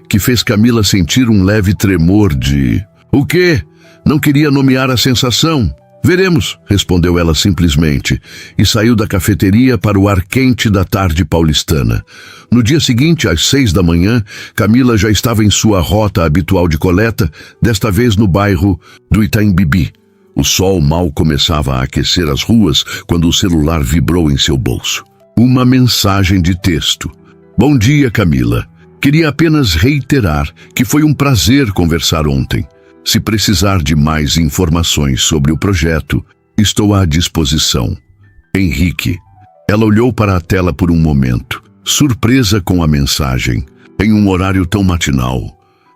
que fez Camila sentir um leve tremor de... O quê? Não queria nomear a sensação? Veremos, respondeu ela simplesmente, e saiu da cafeteria para o ar quente da tarde paulistana. No dia seguinte, às 6 da manhã, Camila já estava em sua rota habitual de coleta, desta vez no bairro do Itaim Bibi. O sol mal começava a aquecer as ruas quando o celular vibrou em seu bolso. Uma mensagem de texto. Bom dia, Camila. Queria apenas reiterar que foi um prazer conversar ontem. Se precisar de mais informações sobre o projeto, estou à disposição. Henrique. Ela olhou para a tela por um momento, surpresa com a mensagem, em um horário tão matinal.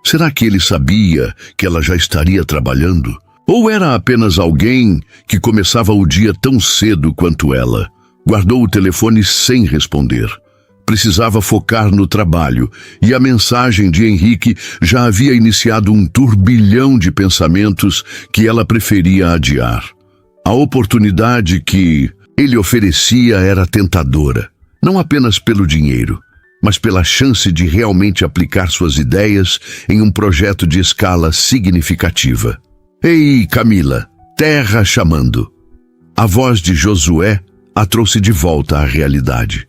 Será que ele sabia que ela já estaria trabalhando? Ou era apenas alguém que começava o dia tão cedo quanto ela? Guardou o telefone sem responder. Precisava focar no trabalho, e a mensagem de Henrique já havia iniciado um turbilhão de pensamentos que ela preferia adiar. A oportunidade que ele oferecia era tentadora, não apenas pelo dinheiro, mas pela chance de realmente aplicar suas ideias em um projeto de escala significativa. Ei, Camila, terra chamando. A voz de Josué a trouxe de volta à realidade.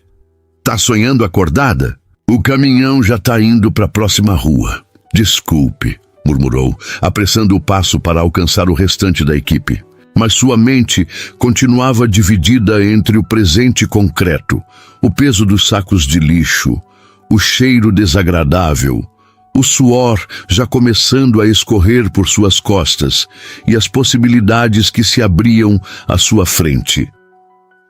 Tá sonhando acordada? O caminhão já tá indo para a próxima rua. Desculpe, murmurou, apressando o passo para alcançar o restante da equipe. Mas sua mente continuava dividida entre o presente concreto, o peso dos sacos de lixo, o cheiro desagradável, o suor já começando a escorrer por suas costas e as possibilidades que se abriam à sua frente.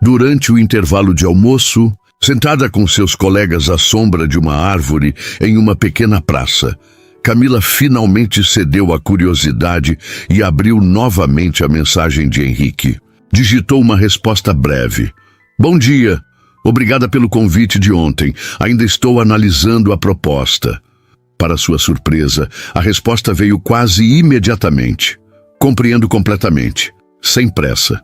Durante o intervalo de almoço, sentada com seus colegas à sombra de uma árvore em uma pequena praça, Camila finalmente cedeu à curiosidade e abriu novamente a mensagem de Henrique. Digitou uma resposta breve. Bom dia. Obrigada pelo convite de ontem. Ainda estou analisando a proposta. Para sua surpresa, a resposta veio quase imediatamente. Compreendo completamente. Sem pressa.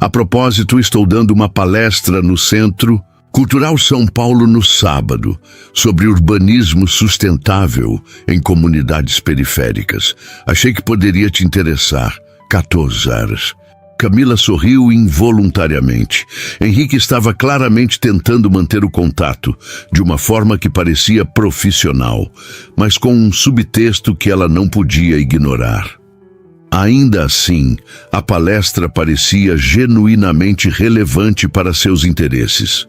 A propósito, estou dando uma palestra no Centro Cultural São Paulo no sábado, sobre urbanismo sustentável em comunidades periféricas. Achei que poderia te interessar. 14 horas. Camila sorriu involuntariamente. Henrique estava claramente tentando manter o contato, de uma forma que parecia profissional, mas com um subtexto que ela não podia ignorar. Ainda assim, a palestra parecia genuinamente relevante para seus interesses.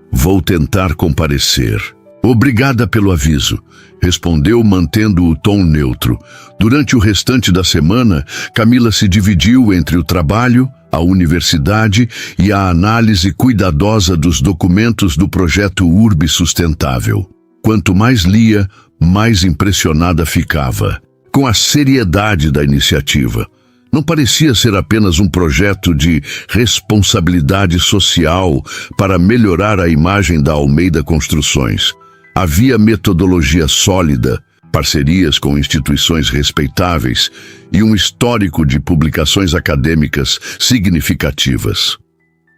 Vou tentar comparecer. Obrigada pelo aviso, respondeu mantendo o tom neutro. Durante o restante da semana, Camila se dividiu entre o trabalho, a universidade e a análise cuidadosa dos documentos do projeto URB Sustentável. Quanto mais lia, mais impressionada ficava com a seriedade da iniciativa. Não parecia ser apenas um projeto de responsabilidade social para melhorar a imagem da Almeida Construções. Havia metodologia sólida, parcerias com instituições respeitáveis e um histórico de publicações acadêmicas significativas.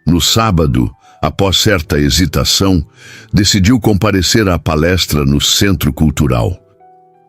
No sábado, após certa hesitação, decidiu comparecer à palestra no Centro Cultural.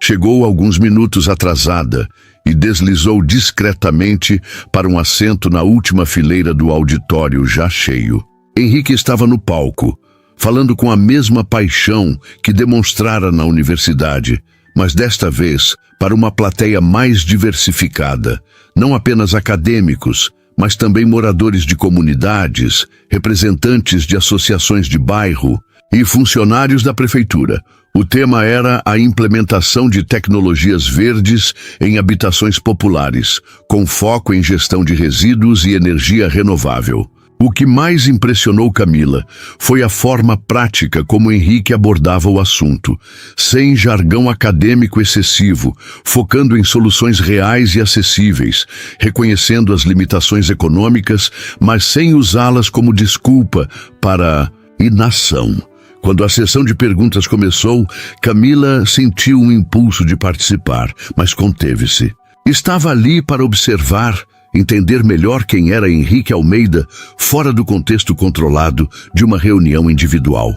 Chegou alguns minutos atrasada e deslizou discretamente para um assento na última fileira do auditório já cheio. Henrique estava no palco, falando com a mesma paixão que demonstrara na universidade, mas desta vez para uma plateia mais diversificada, não apenas acadêmicos, mas também moradores de comunidades, representantes de associações de bairro e funcionários da prefeitura. O tema era a implementação de tecnologias verdes em habitações populares, com foco em gestão de resíduos e energia renovável. O que mais impressionou Camila foi a forma prática como Henrique abordava o assunto, sem jargão acadêmico excessivo, focando em soluções reais e acessíveis, reconhecendo as limitações econômicas, mas sem usá-las como desculpa para inação. Quando a sessão de perguntas começou, Camila sentiu um impulso de participar, mas conteve-se. Estava ali para observar, entender melhor quem era Henrique Almeida, fora do contexto controlado de uma reunião individual.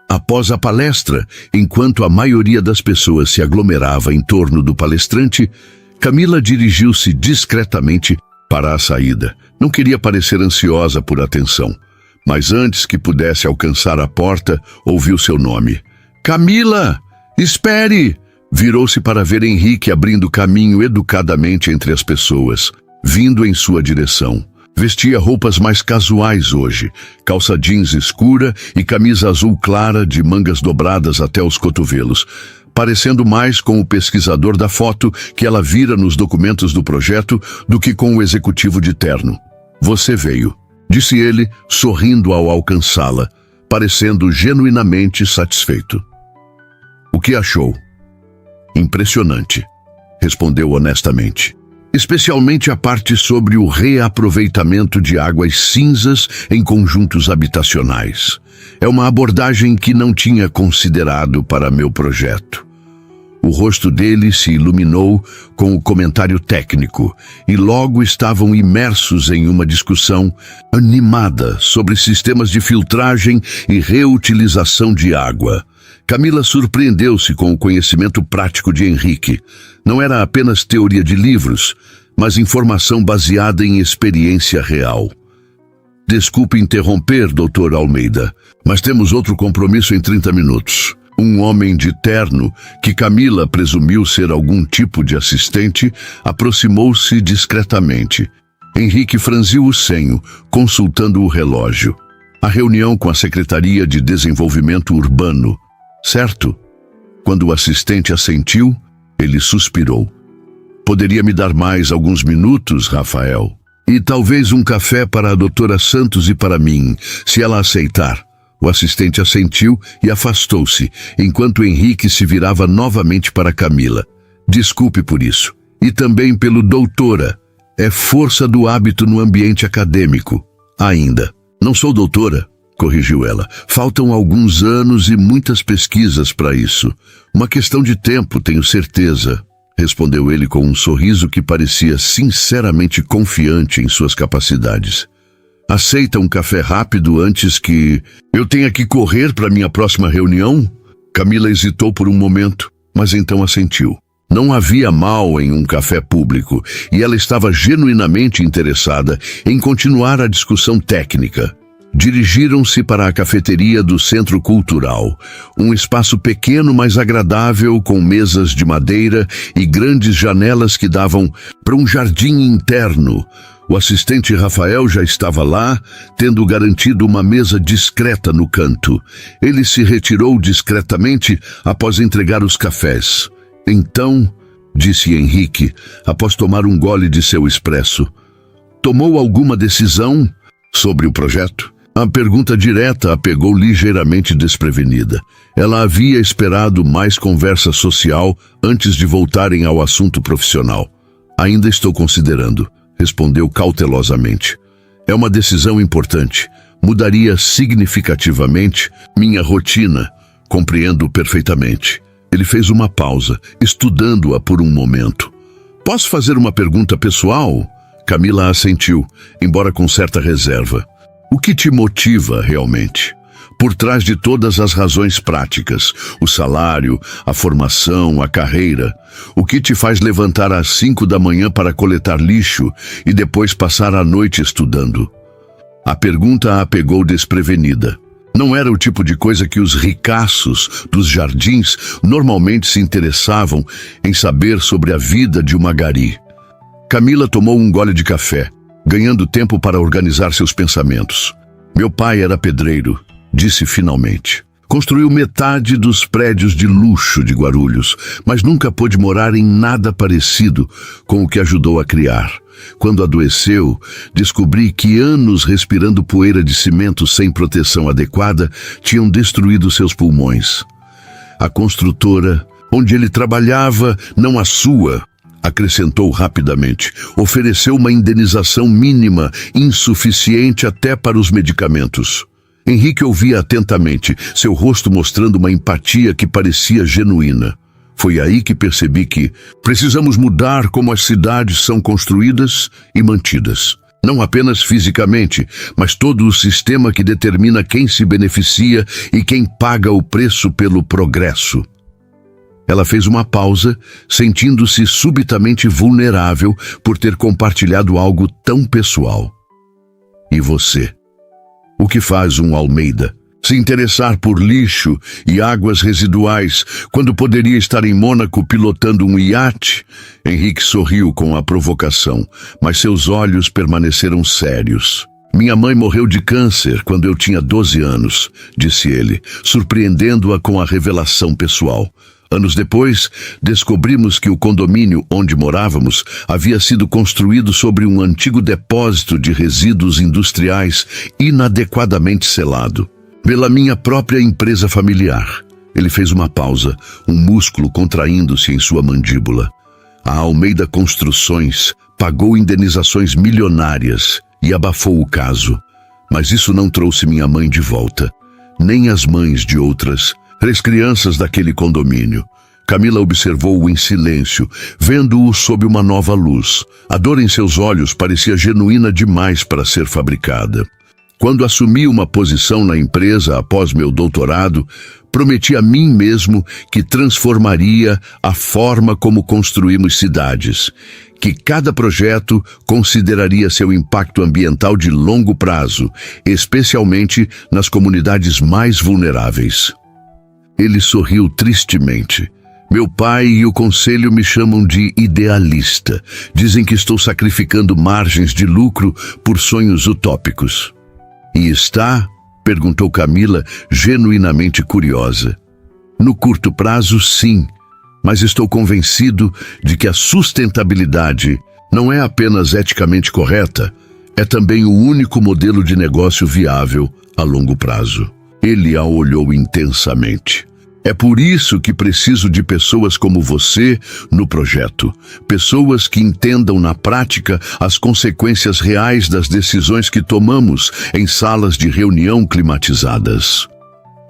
Após a palestra, enquanto a maioria das pessoas se aglomerava em torno do palestrante, Camila dirigiu-se discretamente para a saída. Não queria parecer ansiosa por atenção, mas antes que pudesse alcançar a porta, ouviu seu nome. Camila! Espere! Virou-se para ver Henrique abrindo caminho educadamente entre as pessoas, vindo em sua direção. Vestia roupas mais casuais hoje, calça jeans escura e camisa azul clara de mangas dobradas até os cotovelos, parecendo mais com o pesquisador da foto que ela vira nos documentos do projeto do que com o executivo de terno. Você veio, disse ele, sorrindo ao alcançá-la, parecendo genuinamente satisfeito. O que achou? Impressionante, respondeu honestamente. Especialmente a parte sobre o reaproveitamento de águas cinzas em conjuntos habitacionais. É uma abordagem que não tinha considerado para meu projeto. O rosto dele se iluminou com o comentário técnico e logo estavam imersos em uma discussão animada sobre sistemas de filtragem e reutilização de água. Camila surpreendeu-se com o conhecimento prático de Henrique. Não era apenas teoria de livros, mas informação baseada em experiência real. Desculpe interromper, Dr. Almeida, mas temos outro compromisso em 30 minutos. Um homem de terno, que Camila presumiu ser algum tipo de assistente, aproximou-se discretamente. Henrique franziu o senho, consultando o relógio. A reunião com a Secretaria de Desenvolvimento Urbano. Certo? Quando o assistente assentiu, ele suspirou. Poderia me dar mais alguns minutos, Rafael? E talvez um café para a doutora Santos e para mim, se ela aceitar. O assistente assentiu e afastou-se, enquanto Henrique se virava novamente para Camila. Desculpe por isso. E também pelo doutora. É força do hábito no ambiente acadêmico. Ainda. Não sou doutora, corrigiu ela. Faltam alguns anos e muitas pesquisas para isso. Uma questão de tempo, tenho certeza, respondeu ele com um sorriso que parecia sinceramente confiante em suas capacidades. Aceita um café rápido antes que eu tenha que correr para minha próxima reunião? Camila hesitou por um momento, mas então assentiu. Não havia mal em um café público e ela estava genuinamente interessada em continuar a discussão técnica. Dirigiram-se para a cafeteria do Centro Cultural, um espaço pequeno, mas agradável, com mesas de madeira e grandes janelas que davam para um jardim interno. O assistente Rafael já estava lá, tendo garantido uma mesa discreta no canto. Ele se retirou discretamente após entregar os cafés. Então, disse Henrique, após tomar um gole de seu expresso, tomou alguma decisão sobre o projeto? A pergunta direta a pegou ligeiramente desprevenida. Ela havia esperado mais conversa social antes de voltarem ao assunto profissional. Ainda estou considerando, respondeu cautelosamente. É uma decisão importante. Mudaria significativamente minha rotina. Compreendo perfeitamente. Ele fez uma pausa, estudando-a por um momento. Posso fazer uma pergunta pessoal? Camila assentiu, embora com certa reserva. O que te motiva realmente? Por trás de todas as razões práticas, o salário, a formação, a carreira, o que te faz levantar às 5 da manhã para coletar lixo e depois passar a noite estudando? A pergunta a pegou desprevenida. Não era o tipo de coisa que os ricaços dos jardins normalmente se interessavam em saber sobre a vida de uma gari. Camila tomou um gole de café, ganhando tempo para organizar seus pensamentos. Meu pai era pedreiro, disse finalmente. Construiu metade dos prédios de luxo de Guarulhos, mas nunca pôde morar em nada parecido com o que ajudou a criar. Quando adoeceu, descobri que anos respirando poeira de cimento sem proteção adequada tinham destruído seus pulmões. A construtora, onde ele trabalhava, não a sua, acrescentou rapidamente, ofereceu uma indenização mínima, insuficiente até para os medicamentos. Henrique ouvia atentamente, seu rosto mostrando uma empatia que parecia genuína. Foi aí que percebi que precisamos mudar como as cidades são construídas e mantidas. Não apenas fisicamente, mas todo o sistema que determina quem se beneficia e quem paga o preço pelo progresso. Ela fez uma pausa, sentindo-se subitamente vulnerável por ter compartilhado algo tão pessoal. E você? O que faz um Almeida se interessar por lixo e águas residuais quando poderia estar em Mônaco pilotando um iate? Henrique sorriu com a provocação, mas seus olhos permaneceram sérios. Minha mãe morreu de câncer quando eu tinha 12 anos, disse ele, surpreendendo-a com a revelação pessoal. Anos depois, descobrimos que o condomínio onde morávamos havia sido construído sobre um antigo depósito de resíduos industriais inadequadamente selado pela minha própria empresa familiar. Ele fez uma pausa, um músculo contraindo-se em sua mandíbula. A Almeida Construções pagou indenizações milionárias e abafou o caso, mas isso não trouxe minha mãe de volta, nem as mães de outras 3 crianças daquele condomínio. Camila observou-o em silêncio, vendo-o sob uma nova luz. A dor em seus olhos parecia genuína demais para ser fabricada. Quando assumi uma posição na empresa após meu doutorado, prometi a mim mesmo que transformaria a forma como construímos cidades, que cada projeto consideraria seu impacto ambiental de longo prazo, especialmente nas comunidades mais vulneráveis. Ele sorriu tristemente. Meu pai e o conselho me chamam de idealista. Dizem que estou sacrificando margens de lucro por sonhos utópicos. E está? Perguntou Camila, genuinamente curiosa. No curto prazo, sim, mas estou convencido de que a sustentabilidade não é apenas eticamente correta, é também o único modelo de negócio viável a longo prazo. Ele a olhou intensamente. É por isso que preciso de pessoas como você no projeto. Pessoas que entendam na prática as consequências reais das decisões que tomamos em salas de reunião climatizadas.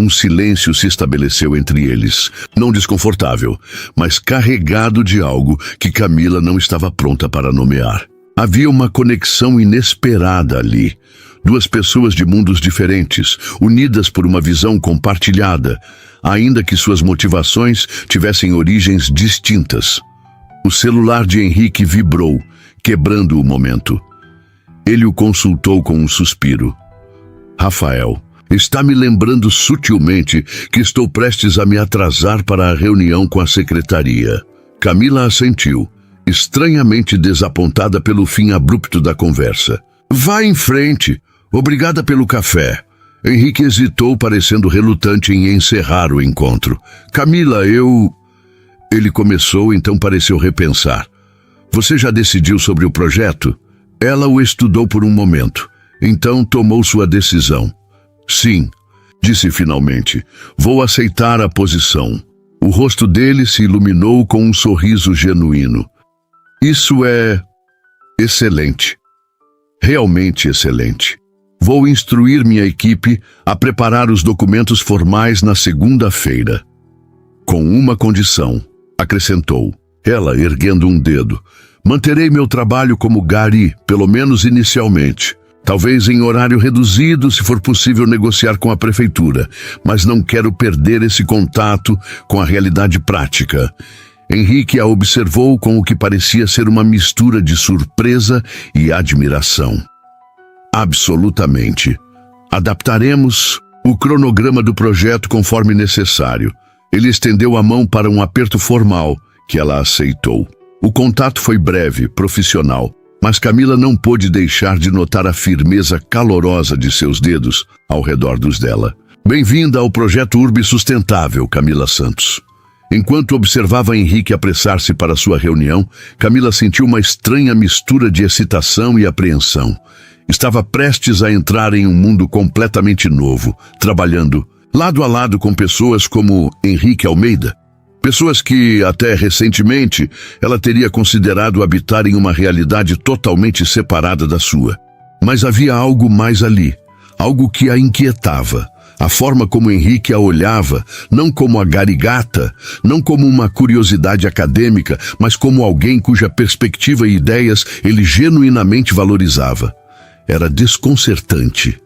Um silêncio se estabeleceu entre eles, não desconfortável, mas carregado de algo que Camila não estava pronta para nomear. Havia uma conexão inesperada ali. 2 pessoas de mundos diferentes, unidas por uma visão compartilhada, ainda que suas motivações tivessem origens distintas. O celular de Henrique vibrou, quebrando o momento. Ele o consultou com um suspiro. Rafael, está me lembrando sutilmente que estou prestes a me atrasar para a reunião com a secretaria. Camila assentiu, estranhamente desapontada pelo fim abrupto da conversa. Vá em frente. Obrigada pelo café. Henrique hesitou, parecendo relutante em encerrar o encontro. Camila, Ele começou, então pareceu repensar. Você já decidiu sobre o projeto? Ela o estudou por um momento. Então tomou sua decisão. Sim, disse finalmente. Vou aceitar a posição. O rosto dele se iluminou com um sorriso genuíno. Isso é excelente. Realmente excelente. Vou instruir minha equipe a preparar os documentos formais na segunda-feira. Com uma condição, acrescentou, ela erguendo um dedo. Manterei meu trabalho como Gari, pelo menos inicialmente. Talvez em horário reduzido, se for possível negociar com a prefeitura, mas não quero perder esse contato com a realidade prática. Henrique a observou com o que parecia ser uma mistura de surpresa e admiração. Absolutamente. Adaptaremos o cronograma do projeto conforme necessário. Ele estendeu a mão para um aperto formal, que ela aceitou. O contato foi breve, profissional, mas Camila não pôde deixar de notar a firmeza calorosa de seus dedos ao redor dos dela. Bem-vinda ao projeto Urbe Sustentável, Camila Santos. Enquanto observava Henrique apressar-se para sua reunião, Camila sentiu uma estranha mistura de excitação e apreensão. Estava prestes a entrar em um mundo completamente novo, trabalhando lado a lado com pessoas como Henrique Almeida. Pessoas que, até recentemente, ela teria considerado habitar em uma realidade totalmente separada da sua. Mas havia algo mais ali, algo que a inquietava. A forma como Henrique a olhava, não como a garigata, não como uma curiosidade acadêmica, mas como alguém cuja perspectiva e ideias ele genuinamente valorizava. Era desconcertante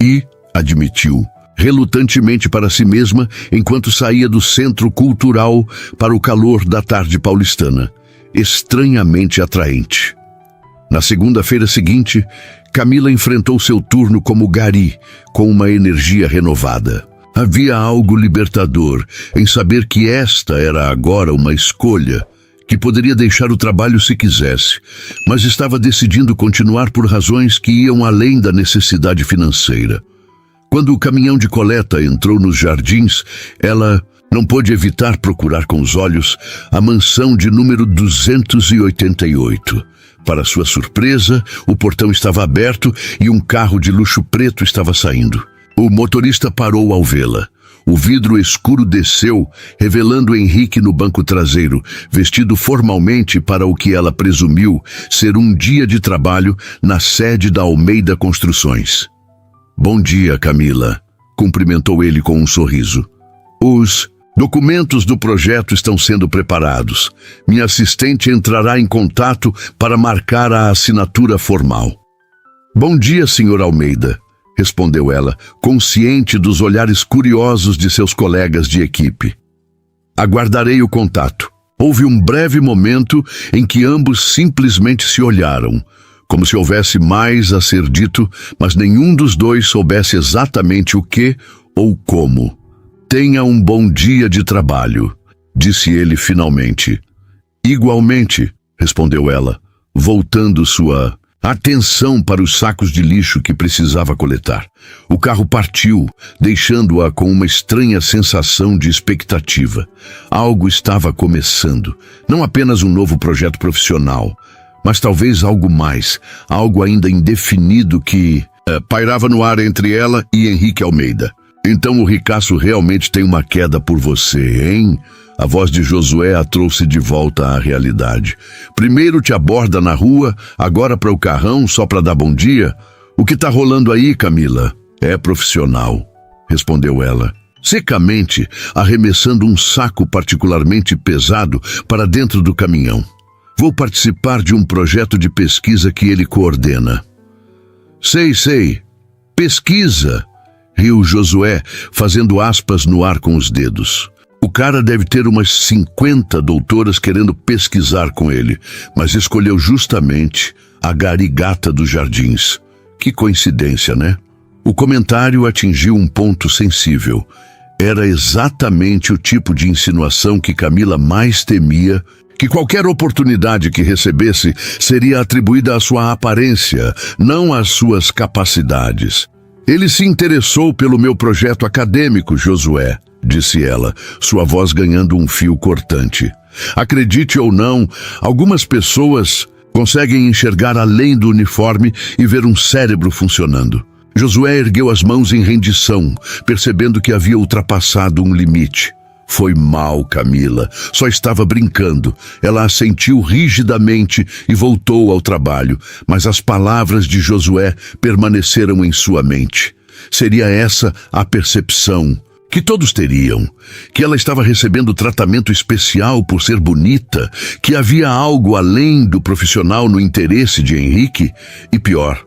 e, admitiu, relutantemente para si mesma enquanto saía do centro cultural para o calor da tarde paulistana, estranhamente atraente. Na segunda-feira seguinte, Camila enfrentou seu turno como gari, com uma energia renovada. Havia algo libertador em saber que esta era agora uma escolha, que poderia deixar o trabalho se quisesse, mas estava decidindo continuar por razões que iam além da necessidade financeira. Quando o caminhão de coleta entrou nos jardins, ela não pôde evitar procurar com os olhos a mansão de número 288. Para sua surpresa, o portão estava aberto e um carro de luxo preto estava saindo. O motorista parou ao vê-la. O vidro escuro desceu, revelando Henrique no banco traseiro, vestido formalmente para o que ela presumiu ser um dia de trabalho na sede da Almeida Construções. "Bom dia, Camila", cumprimentou ele com um sorriso. "Os documentos do projeto estão sendo preparados. Minha assistente entrará em contato para marcar a assinatura formal." "Bom dia, Sr. Almeida", respondeu ela, consciente dos olhares curiosos de seus colegas de equipe. "Aguardarei o contato." Houve um breve momento em que ambos simplesmente se olharam, como se houvesse mais a ser dito, mas nenhum dos dois soubesse exatamente o que ou como. "Tenha um bom dia de trabalho", disse ele finalmente. "Igualmente", respondeu ela, voltando sua atenção para os sacos de lixo que precisava coletar. O carro partiu, deixando-a com uma estranha sensação de expectativa. Algo estava começando, não apenas um novo projeto profissional, mas talvez algo mais, algo ainda indefinido que pairava no ar entre ela e Henrique Almeida. "Então o ricaço realmente tem uma queda por você, hein?" A voz de Josué a trouxe de volta à realidade. "Primeiro te aborda na rua, agora para o carrão só para dar bom dia? O que está rolando aí, Camila?" "É profissional", respondeu ela, secamente, arremessando um saco particularmente pesado para dentro do caminhão. "Vou participar de um projeto de pesquisa que ele coordena." Sei. Pesquisa", riu Josué, fazendo aspas no ar com os dedos. "O cara deve ter umas 50 doutoras querendo pesquisar com ele, mas escolheu justamente a garigata dos jardins. Que coincidência, né?" O comentário atingiu um ponto sensível. Era exatamente o tipo de insinuação que Camila mais temia, que qualquer oportunidade que recebesse seria atribuída à sua aparência, não às suas capacidades. "Ele se interessou pelo meu projeto acadêmico, Josué", disse ela, sua voz ganhando um fio cortante. "Acredite ou não, algumas pessoas conseguem enxergar além do uniforme e ver um cérebro funcionando." Josué ergueu as mãos em rendição, percebendo que havia ultrapassado um limite. "Foi mal, Camila. Só estava brincando." Ela assentiu rigidamente e voltou ao trabalho, mas as palavras de Josué permaneceram em sua mente. Seria essa a percepção que todos teriam, que ela estava recebendo tratamento especial por ser bonita, que havia algo além do profissional no interesse de Henrique, e pior,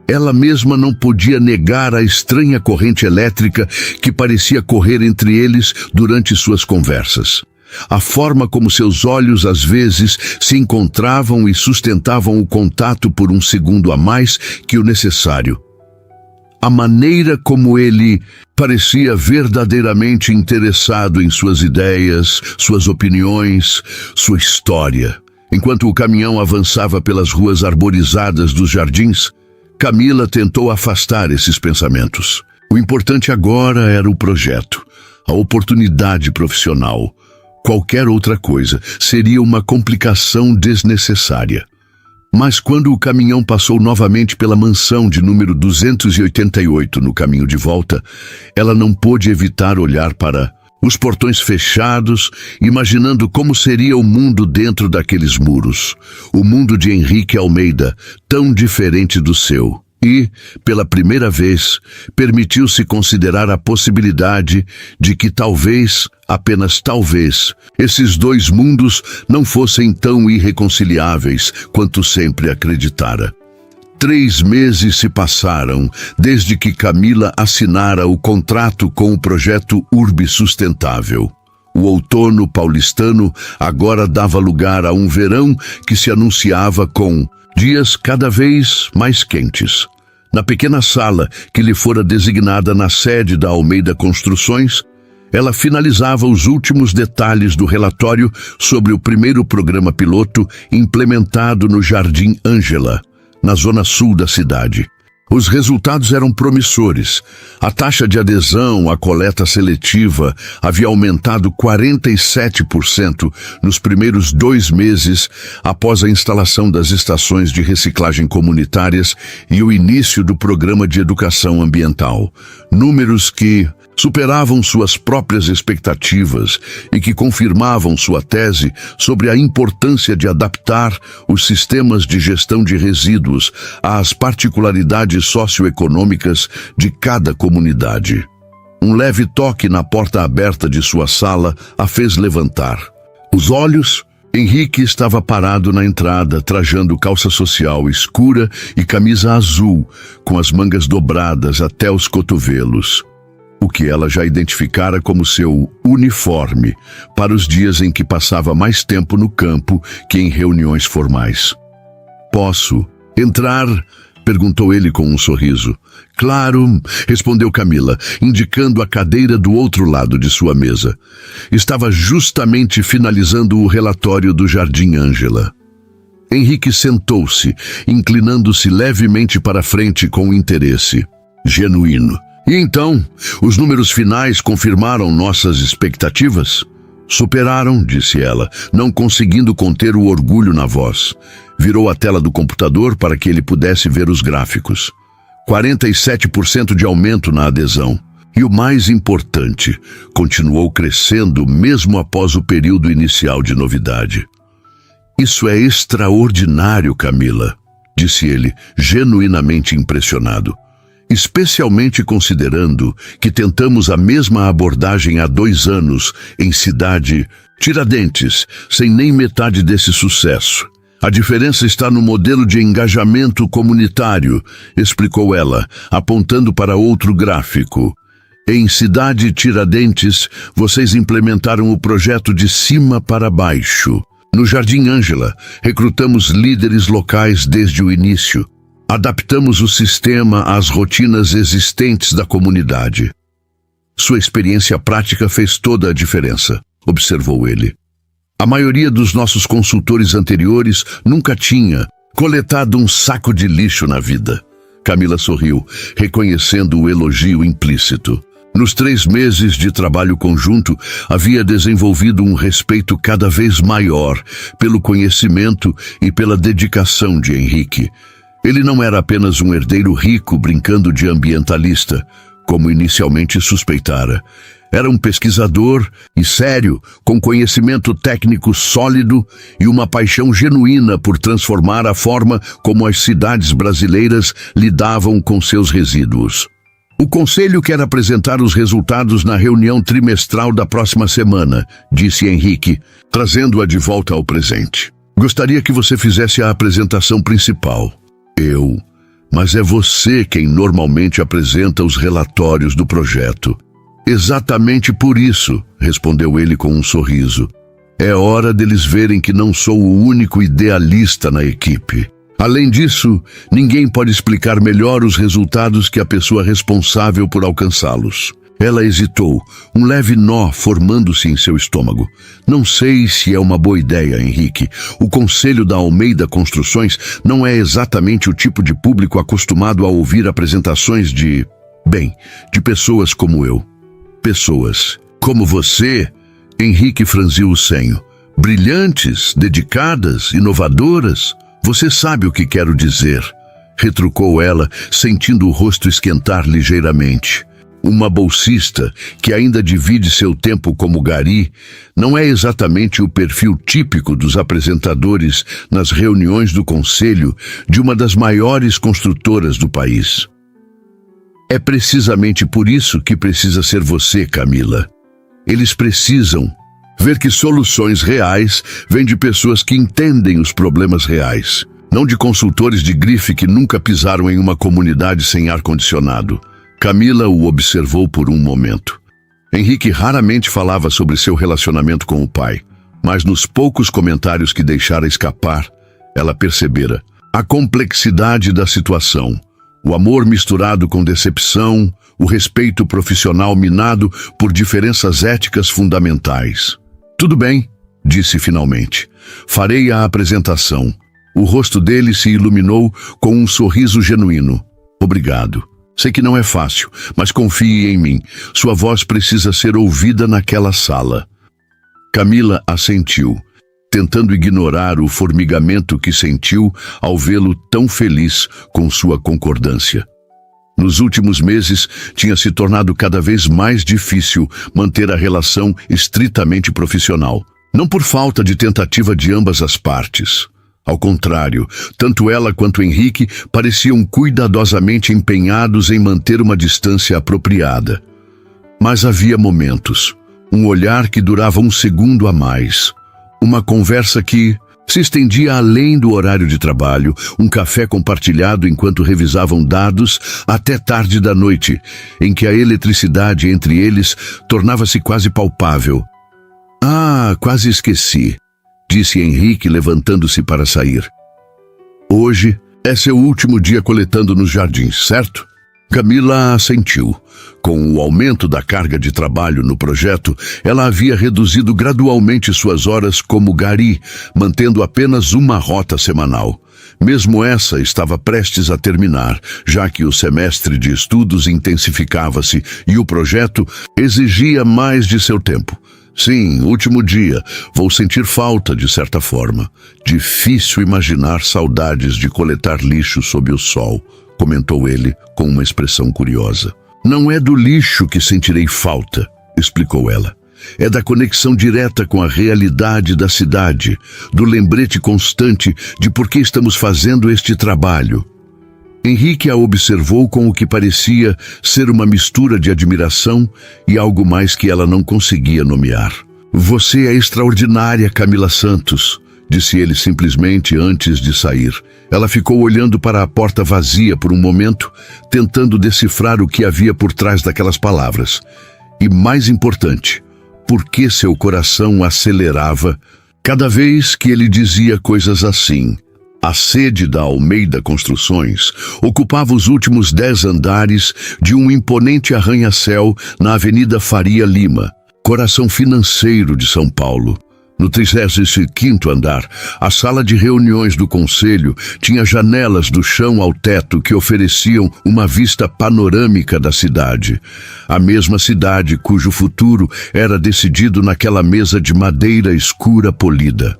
ela mesma não podia negar a estranha corrente elétrica que parecia correr entre eles durante suas conversas. A forma como seus olhos às vezes se encontravam e sustentavam o contato por um segundo a mais que o necessário. A maneira como ele parecia verdadeiramente interessado em suas ideias, suas opiniões, sua história. Enquanto o caminhão avançava pelas ruas arborizadas dos jardins, Camila tentou afastar esses pensamentos. O importante agora era o projeto, a oportunidade profissional. Qualquer outra coisa seria uma complicação desnecessária. Mas quando o caminhão passou novamente pela mansão de número 288 no caminho de volta, ela não pôde evitar olhar para os portões fechados, imaginando como seria o mundo dentro daqueles muros. O mundo de Henrique Almeida, tão diferente do seu. E, pela primeira vez, permitiu-se considerar a possibilidade de que talvez, apenas talvez, esses dois mundos não fossem tão irreconciliáveis quanto sempre acreditara. 3 meses se passaram desde que Camila assinara o contrato com o projeto Urbe Sustentável. O outono paulistano agora dava lugar a um verão que se anunciava com dias cada vez mais quentes. Na pequena sala que lhe fora designada na sede da Almeida Construções, ela finalizava os últimos detalhes do relatório sobre o primeiro programa piloto implementado no Jardim Ângela, na zona sul da cidade. Os resultados eram promissores. A taxa de adesão à coleta seletiva havia aumentado 47% nos primeiros 2 meses após a instalação das estações de reciclagem comunitárias e o início do programa de educação ambiental. Números que superavam suas próprias expectativas e que confirmavam sua tese sobre a importância de adaptar os sistemas de gestão de resíduos às particularidades socioeconômicas de cada comunidade. Um leve toque na porta aberta de sua sala a fez levantar. Os olhos, Henrique estava parado na entrada, trajando calça social escura e camisa azul, com as mangas dobradas até os cotovelos. O que ela já identificara como seu uniforme para os dias em que passava mais tempo no campo que em reuniões formais. "Posso entrar?" perguntou ele com um sorriso. "Claro", respondeu Camila, indicando a cadeira do outro lado de sua mesa. Estava justamente finalizando o relatório do Jardim Ângela. Henrique sentou-se, inclinando-se levemente para frente com interesse genuíno. "E então, os números finais confirmaram nossas expectativas?" "Superaram", disse ela, não conseguindo conter o orgulho na voz. Virou a tela do computador para que ele pudesse ver os gráficos. 47% de aumento na adesão. E o mais importante, continuou crescendo mesmo após o período inicial de novidade. "Isso é extraordinário, Camila", disse ele, genuinamente impressionado. "Especialmente considerando que tentamos a mesma abordagem há 2 anos em cidade Tiradentes, sem nem metade desse sucesso. A diferença está no modelo de engajamento comunitário", explicou ela, apontando para outro gráfico. "Em cidade Tiradentes, vocês implementaram o projeto de cima para baixo. No Jardim Ângela, recrutamos líderes locais desde o início. Adaptamos o sistema às rotinas existentes da comunidade." "Sua experiência prática fez toda a diferença", observou ele. "A maioria dos nossos consultores anteriores nunca tinha coletado um saco de lixo na vida." Camila sorriu, reconhecendo o elogio implícito. Nos 3 meses de trabalho conjunto, havia desenvolvido um respeito cada vez maior pelo conhecimento e pela dedicação de Henrique. Ele não era apenas um herdeiro rico brincando de ambientalista, como inicialmente suspeitara. Era um pesquisador e sério, com conhecimento técnico sólido e uma paixão genuína por transformar a forma como as cidades brasileiras lidavam com seus resíduos. "O conselho quer apresentar os resultados na reunião trimestral da próxima semana", disse Henrique, trazendo-a de volta ao presente. "Gostaria que você fizesse a apresentação principal." "Eu? Mas é você quem normalmente apresenta os relatórios do projeto." "Exatamente por isso", respondeu ele com um sorriso. "É hora deles verem que não sou o único idealista na equipe. Além disso, ninguém pode explicar melhor os resultados que a pessoa responsável por alcançá-los." Ela hesitou, um leve nó formando-se em seu estômago. "Não sei se é uma boa ideia, Henrique. O conselho da Almeida Construções não é exatamente o tipo de público acostumado a ouvir apresentações de pessoas como eu." "Pessoas como você?" Henrique franziu o senho. "Brilhantes, dedicadas, inovadoras? Você sabe o que quero dizer", retrucou ela, sentindo o rosto esquentar ligeiramente. Uma bolsista que ainda divide seu tempo como gari não é exatamente o perfil típico dos apresentadores nas reuniões do conselho de uma das maiores construtoras do país. "É precisamente por isso que precisa ser você, Camila. Eles precisam ver que soluções reais vêm de pessoas que entendem os problemas reais. não de consultores de grife que nunca pisaram em uma comunidade sem ar-condicionado. Camila o observou por um momento. Henrique raramente falava sobre seu relacionamento com o pai, mas nos poucos comentários que deixara escapar, ela percebera a complexidade da situação, o amor misturado com decepção, o respeito profissional minado por diferenças éticas fundamentais. Tudo bem, disse finalmente. Farei a apresentação. O rosto dele se iluminou com um sorriso genuíno. Obrigado. Sei que não é fácil, mas confie em mim. Sua voz precisa ser ouvida naquela sala. Camila assentiu, tentando ignorar o formigamento que sentiu ao vê-lo tão feliz com sua concordância. Nos últimos meses, tinha se tornado cada vez mais difícil manter a relação estritamente profissional. Não por falta de tentativa de ambas as partes. Ao contrário, tanto ela quanto Henrique pareciam cuidadosamente empenhados em manter uma distância apropriada. Mas havia momentos, um olhar que durava um segundo a mais, uma conversa que se estendia além do horário de trabalho, um café compartilhado enquanto revisavam dados até tarde da noite, em que a eletricidade entre eles tornava-se quase palpável. Ah, quase esqueci, disse Henrique levantando-se para sair. Hoje é seu último dia coletando nos jardins, certo? Camila assentiu. Com o aumento da carga de trabalho no projeto, ela havia reduzido gradualmente suas horas como gari, mantendo apenas uma rota semanal. Mesmo essa estava prestes a terminar, já que o semestre de estudos intensificava-se e o projeto exigia mais de seu tempo. Sim, último dia. Vou sentir falta, de certa forma. Difícil imaginar saudades de coletar lixo sob o sol, comentou ele com uma expressão curiosa. Não é do lixo que sentirei falta, explicou ela. É da conexão direta com a realidade da cidade, do lembrete constante de por que estamos fazendo este trabalho. Henrique a observou com o que parecia ser uma mistura de admiração e algo mais que ela não conseguia nomear. Você é extraordinária, Camila Santos, disse ele simplesmente antes de sair. Ela ficou olhando para a porta vazia por um momento, tentando decifrar o que havia por trás daquelas palavras. E mais importante, por que seu coração acelerava cada vez que ele dizia coisas assim. A sede da Almeida Construções ocupava os últimos 10 andares de um imponente arranha-céu na Avenida Faria Lima, coração financeiro de São Paulo. No 35º andar, a sala de reuniões do conselho tinha janelas do chão ao teto que ofereciam uma vista panorâmica da cidade. A mesma cidade cujo futuro era decidido naquela mesa de madeira escura polida.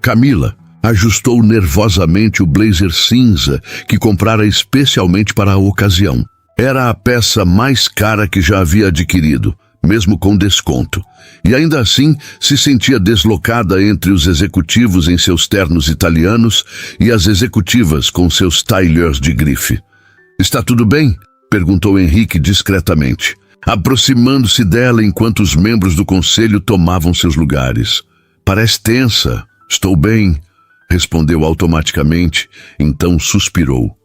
Camila ajustou nervosamente o blazer cinza que comprara especialmente para a ocasião. Era a peça mais cara que já havia adquirido, mesmo com desconto. E ainda assim se sentia deslocada entre os executivos em seus ternos italianos e as executivas com seus tailleurs de grife. Está tudo bem? Perguntou Henrique discretamente, aproximando-se dela enquanto os membros do conselho tomavam seus lugares. Parece tensa. Estou bem, respondeu automaticamente, então suspirou.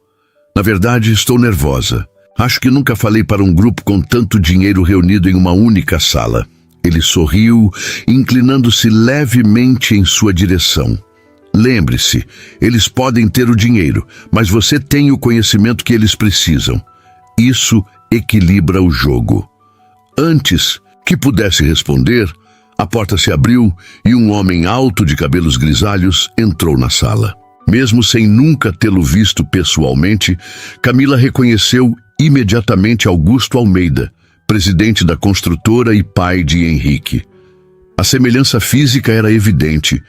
Na verdade, estou nervosa. Acho que nunca falei para um grupo com tanto dinheiro reunido em uma única sala. Ele sorriu, inclinando-se levemente em sua direção. Lembre-se, eles podem ter o dinheiro, mas você tem o conhecimento que eles precisam. Isso equilibra o jogo. Antes que pudesse responder, a porta se abriu e um homem alto de cabelos grisalhos entrou na sala. Mesmo sem nunca tê-lo visto pessoalmente, Camila reconheceu imediatamente Augusto Almeida, presidente da construtora e pai de Henrique. A semelhança física era evidente,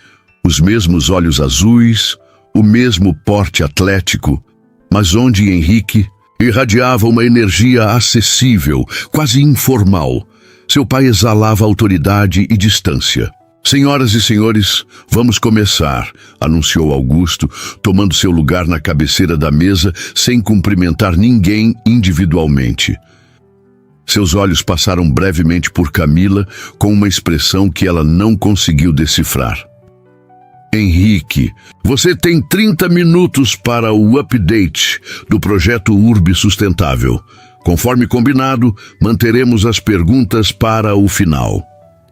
os mesmos olhos azuis, o mesmo porte atlético, mas onde Henrique irradiava uma energia acessível, quase informal. Seu pai exalava autoridade e distância. Senhoras e senhores, vamos começar, anunciou Augusto, tomando seu lugar na cabeceira da mesa sem cumprimentar ninguém individualmente. Seus olhos passaram brevemente por Camila com uma expressão que ela não conseguiu decifrar. Henrique, você tem 30 minutos para o update do projeto Urbe Sustentável. Conforme combinado, manteremos as perguntas para o final.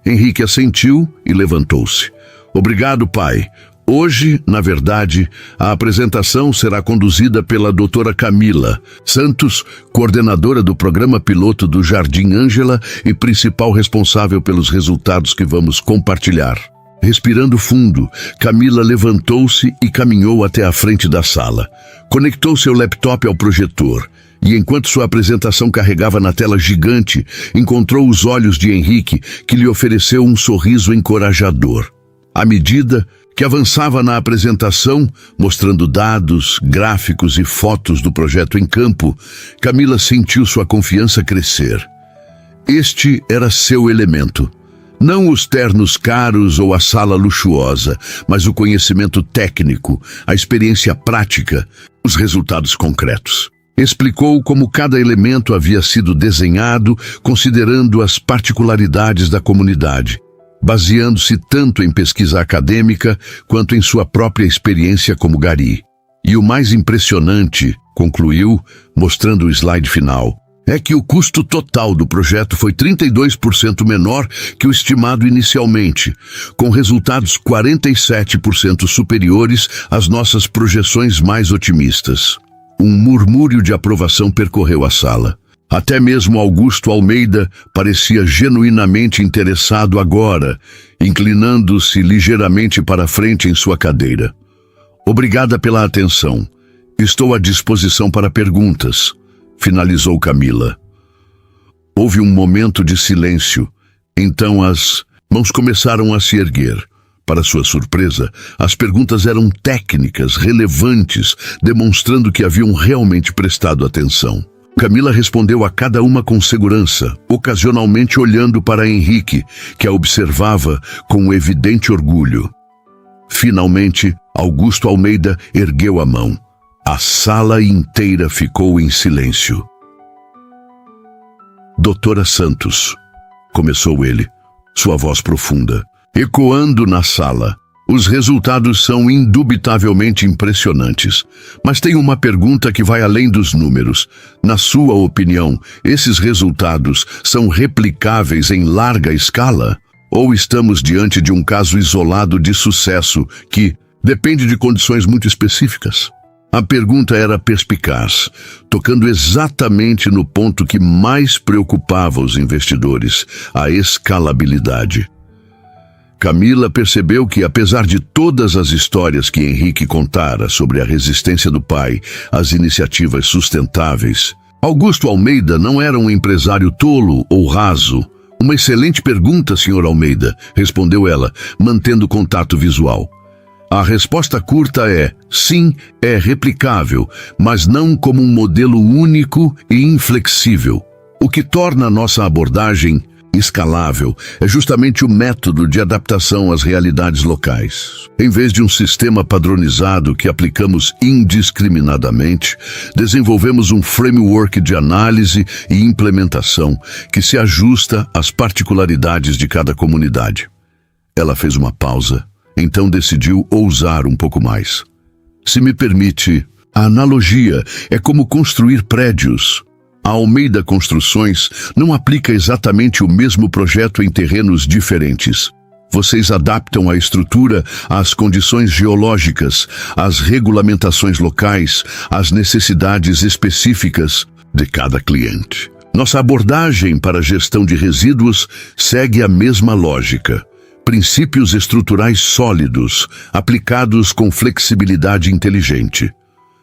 Henrique assentiu e levantou-se. Obrigado, pai. Hoje, na verdade, a apresentação será conduzida pela doutora Camila Santos, coordenadora do programa piloto do Jardim Ângela e principal responsável pelos resultados que vamos compartilhar. Respirando fundo, Camila levantou-se e caminhou até a frente da sala. Conectou seu laptop ao projetor e, enquanto sua apresentação carregava na tela gigante, encontrou os olhos de Henrique, que lhe ofereceu um sorriso encorajador. À medida que avançava na apresentação, mostrando dados, gráficos e fotos do projeto em campo, Camila sentiu sua confiança crescer. Este era seu elemento. Não os ternos caros ou a sala luxuosa, mas o conhecimento técnico, a experiência prática, os resultados concretos. Explicou como cada elemento havia sido desenhado, considerando as particularidades da comunidade, baseando-se tanto em pesquisa acadêmica quanto em sua própria experiência como gari. E o mais impressionante, concluiu, mostrando o slide final, é que o custo total do projeto foi 32% menor que o estimado inicialmente, com resultados 47% superiores às nossas projeções mais otimistas. Um murmúrio de aprovação percorreu a sala. Até mesmo Augusto Almeida parecia genuinamente interessado agora, inclinando-se ligeiramente para frente em sua cadeira. Obrigada pela atenção. Estou à disposição para perguntas, finalizou Camila. Houve um momento de silêncio. Então as mãos começaram a se erguer. Para sua surpresa, as perguntas eram técnicas, relevantes, demonstrando que haviam realmente prestado atenção. Camila respondeu a cada uma com segurança, ocasionalmente olhando para Henrique, que a observava com evidente orgulho. Finalmente, Augusto Almeida ergueu a mão. A sala inteira ficou em silêncio. Doutora Santos, começou ele, sua voz profunda, ecoando na sala. Os resultados são indubitavelmente impressionantes. Mas tem uma pergunta que vai além dos números. Na sua opinião, esses resultados são replicáveis em larga escala? Ou estamos diante de um caso isolado de sucesso que depende de condições muito específicas? A pergunta era perspicaz, tocando exatamente no ponto que mais preocupava os investidores, a escalabilidade. Camila percebeu que, apesar de todas as histórias que Henrique contara sobre a resistência do pai às iniciativas sustentáveis, Augusto Almeida não era um empresário tolo ou raso. Uma excelente pergunta, Sr. Almeida, respondeu ela, mantendo contato visual. A resposta curta é, sim, é replicável, mas não como um modelo único e inflexível. O que torna a nossa abordagem escalável é justamente o método de adaptação às realidades locais. Em vez de um sistema padronizado que aplicamos indiscriminadamente, desenvolvemos um framework de análise e implementação que se ajusta às particularidades de cada comunidade. Ela fez uma pausa, então decidiu ousar um pouco mais. Se me permite, a analogia é como construir prédios. A Almeida Construções não aplica exatamente o mesmo projeto em terrenos diferentes. Vocês adaptam a estrutura às condições geológicas, às regulamentações locais, às necessidades específicas de cada cliente. Nossa abordagem para a gestão de resíduos segue a mesma lógica. Princípios estruturais sólidos, aplicados com flexibilidade inteligente.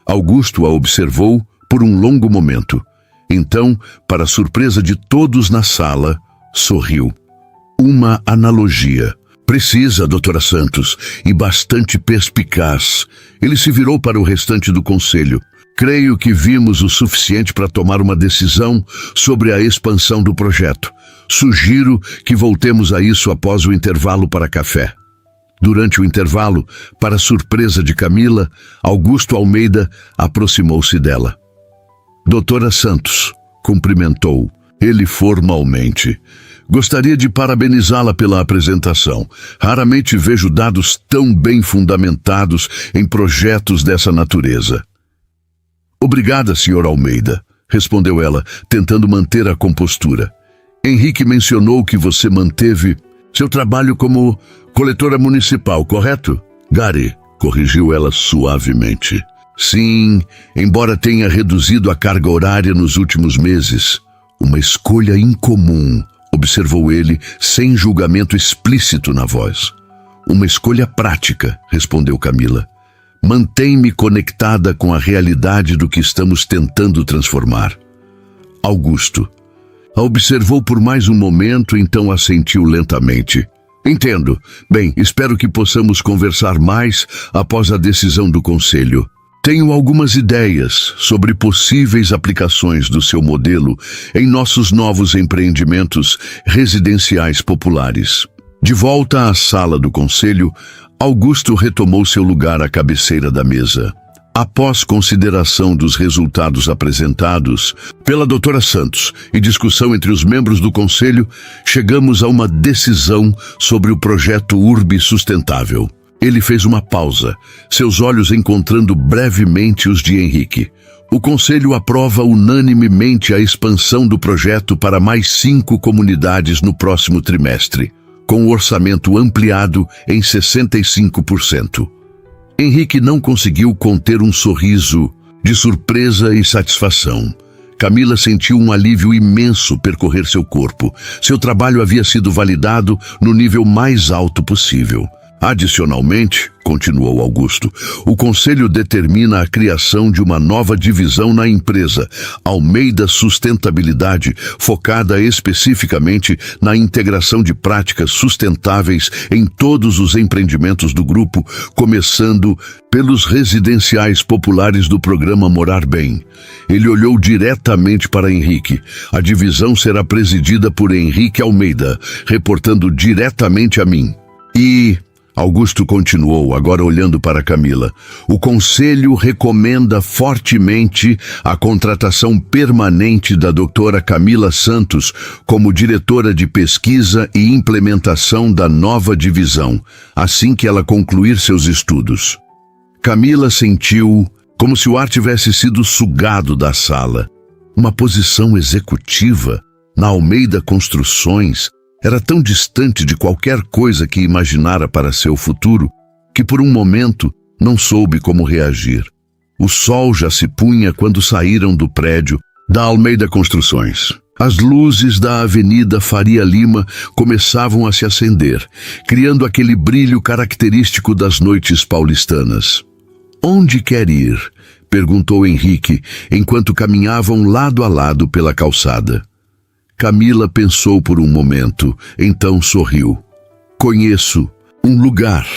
Augusto a observou por um longo momento. Então, para a surpresa de todos na sala, sorriu. Uma analogia. Precisa, doutora Santos, e bastante perspicaz. Ele se virou para o restante do conselho. Creio que vimos o suficiente para tomar uma decisão sobre a expansão do projeto. Sugiro que voltemos a isso após o intervalo para café. Durante o intervalo, para surpresa de Camila, Augusto Almeida aproximou-se dela. Doutora Santos, cumprimentou, ele formalmente. Gostaria de parabenizá-la pela apresentação. Raramente vejo dados tão bem fundamentados em projetos dessa natureza. Obrigada, Sr. Almeida, respondeu ela, tentando manter a compostura. Henrique mencionou que você manteve seu trabalho como coletora municipal, correto? Gary, corrigiu ela suavemente. Sim, embora tenha reduzido a carga horária nos últimos meses. Uma escolha incomum, observou ele, sem julgamento explícito na voz. Uma escolha prática, respondeu Camila. Mantém-me conectada com a realidade do que estamos tentando transformar. Augusto. A observou por mais um momento, então assentiu lentamente. Entendo. Bem, espero que possamos conversar mais após a decisão do Conselho. Tenho algumas ideias sobre possíveis aplicações do seu modelo em nossos novos empreendimentos residenciais populares. De volta à sala do conselho, Augusto retomou seu lugar à cabeceira da mesa. Após consideração dos resultados apresentados pela doutora Santos e discussão entre os membros do conselho, chegamos a uma decisão sobre o projeto Urbe Sustentável. Ele fez uma pausa, seus olhos encontrando brevemente os de Henrique. O Conselho aprova unanimemente a expansão do projeto para mais 5 comunidades no próximo trimestre, com o orçamento ampliado em 65%. Henrique não conseguiu conter um sorriso de surpresa e satisfação. Camila sentiu um alívio imenso percorrer seu corpo. Seu trabalho havia sido validado no nível mais alto possível. Adicionalmente, continuou Augusto, o Conselho determina a criação de uma nova divisão na empresa, Almeida Sustentabilidade, focada especificamente na integração de práticas sustentáveis em todos os empreendimentos do grupo, começando pelos residenciais populares do programa Morar Bem. Ele olhou diretamente para Henrique. A divisão será presidida por Henrique Almeida, reportando diretamente a mim. Augusto continuou, agora olhando para Camila. O Conselho recomenda fortemente a contratação permanente da doutora Camila Santos como diretora de pesquisa e implementação da nova divisão, assim que ela concluir seus estudos. Camila sentiu como se o ar tivesse sido sugado da sala. Uma posição executiva na Almeida Construções era tão distante de qualquer coisa que imaginara para seu futuro, que por um momento não soube como reagir. O sol já se punha quando saíram do prédio da Almeida Construções. As luzes da Avenida Faria Lima começavam a se acender, criando aquele brilho característico das noites paulistanas. "Onde quer ir?", perguntou Henrique, enquanto caminhavam lado a lado pela calçada. Camila pensou por um momento, então sorriu. "Conheço um lugar.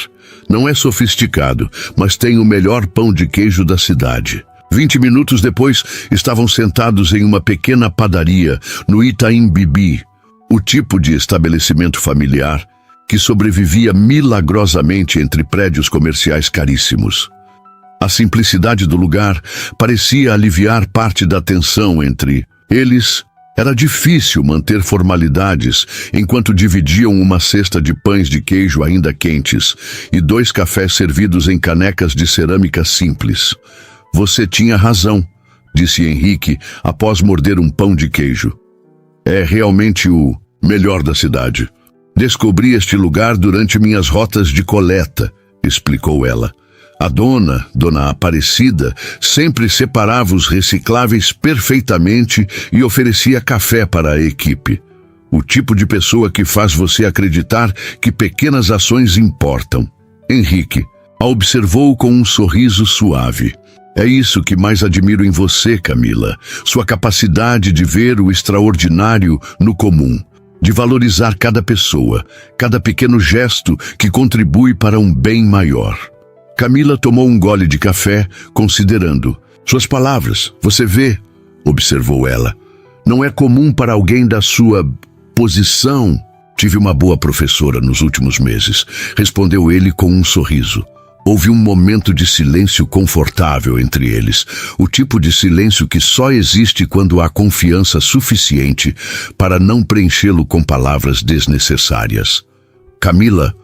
Não é sofisticado, mas tem o melhor pão de queijo da cidade." 20 minutos depois, estavam sentados em uma pequena padaria no Itaim Bibi, o tipo de estabelecimento familiar que sobrevivia milagrosamente entre prédios comerciais caríssimos. A simplicidade do lugar parecia aliviar parte da tensão entre eles. Era difícil manter formalidades enquanto dividiam uma cesta de pães de queijo ainda quentes e 2 cafés servidos em canecas de cerâmica simples. "Você tinha razão", disse Henrique após morder um pão de queijo. "É realmente o melhor da cidade. Descobri este lugar durante minhas rotas de coleta", explicou ela. A dona Aparecida, sempre separava os recicláveis perfeitamente e oferecia café para a equipe. O tipo de pessoa que faz você acreditar que pequenas ações importam. Henrique a observou com um sorriso suave. "É isso que mais admiro em você, Camila. Sua capacidade de ver o extraordinário no comum. De valorizar cada pessoa, cada pequeno gesto que contribui para um bem maior." Camila tomou um gole de café, considerando. "Suas palavras, você vê", observou ela. "Não é comum para alguém da sua posição." "Tive uma boa professora nos últimos meses", respondeu ele com um sorriso. Houve um momento de silêncio confortável entre eles, o tipo de silêncio que só existe quando há confiança suficiente para não preenchê-lo com palavras desnecessárias. Camila,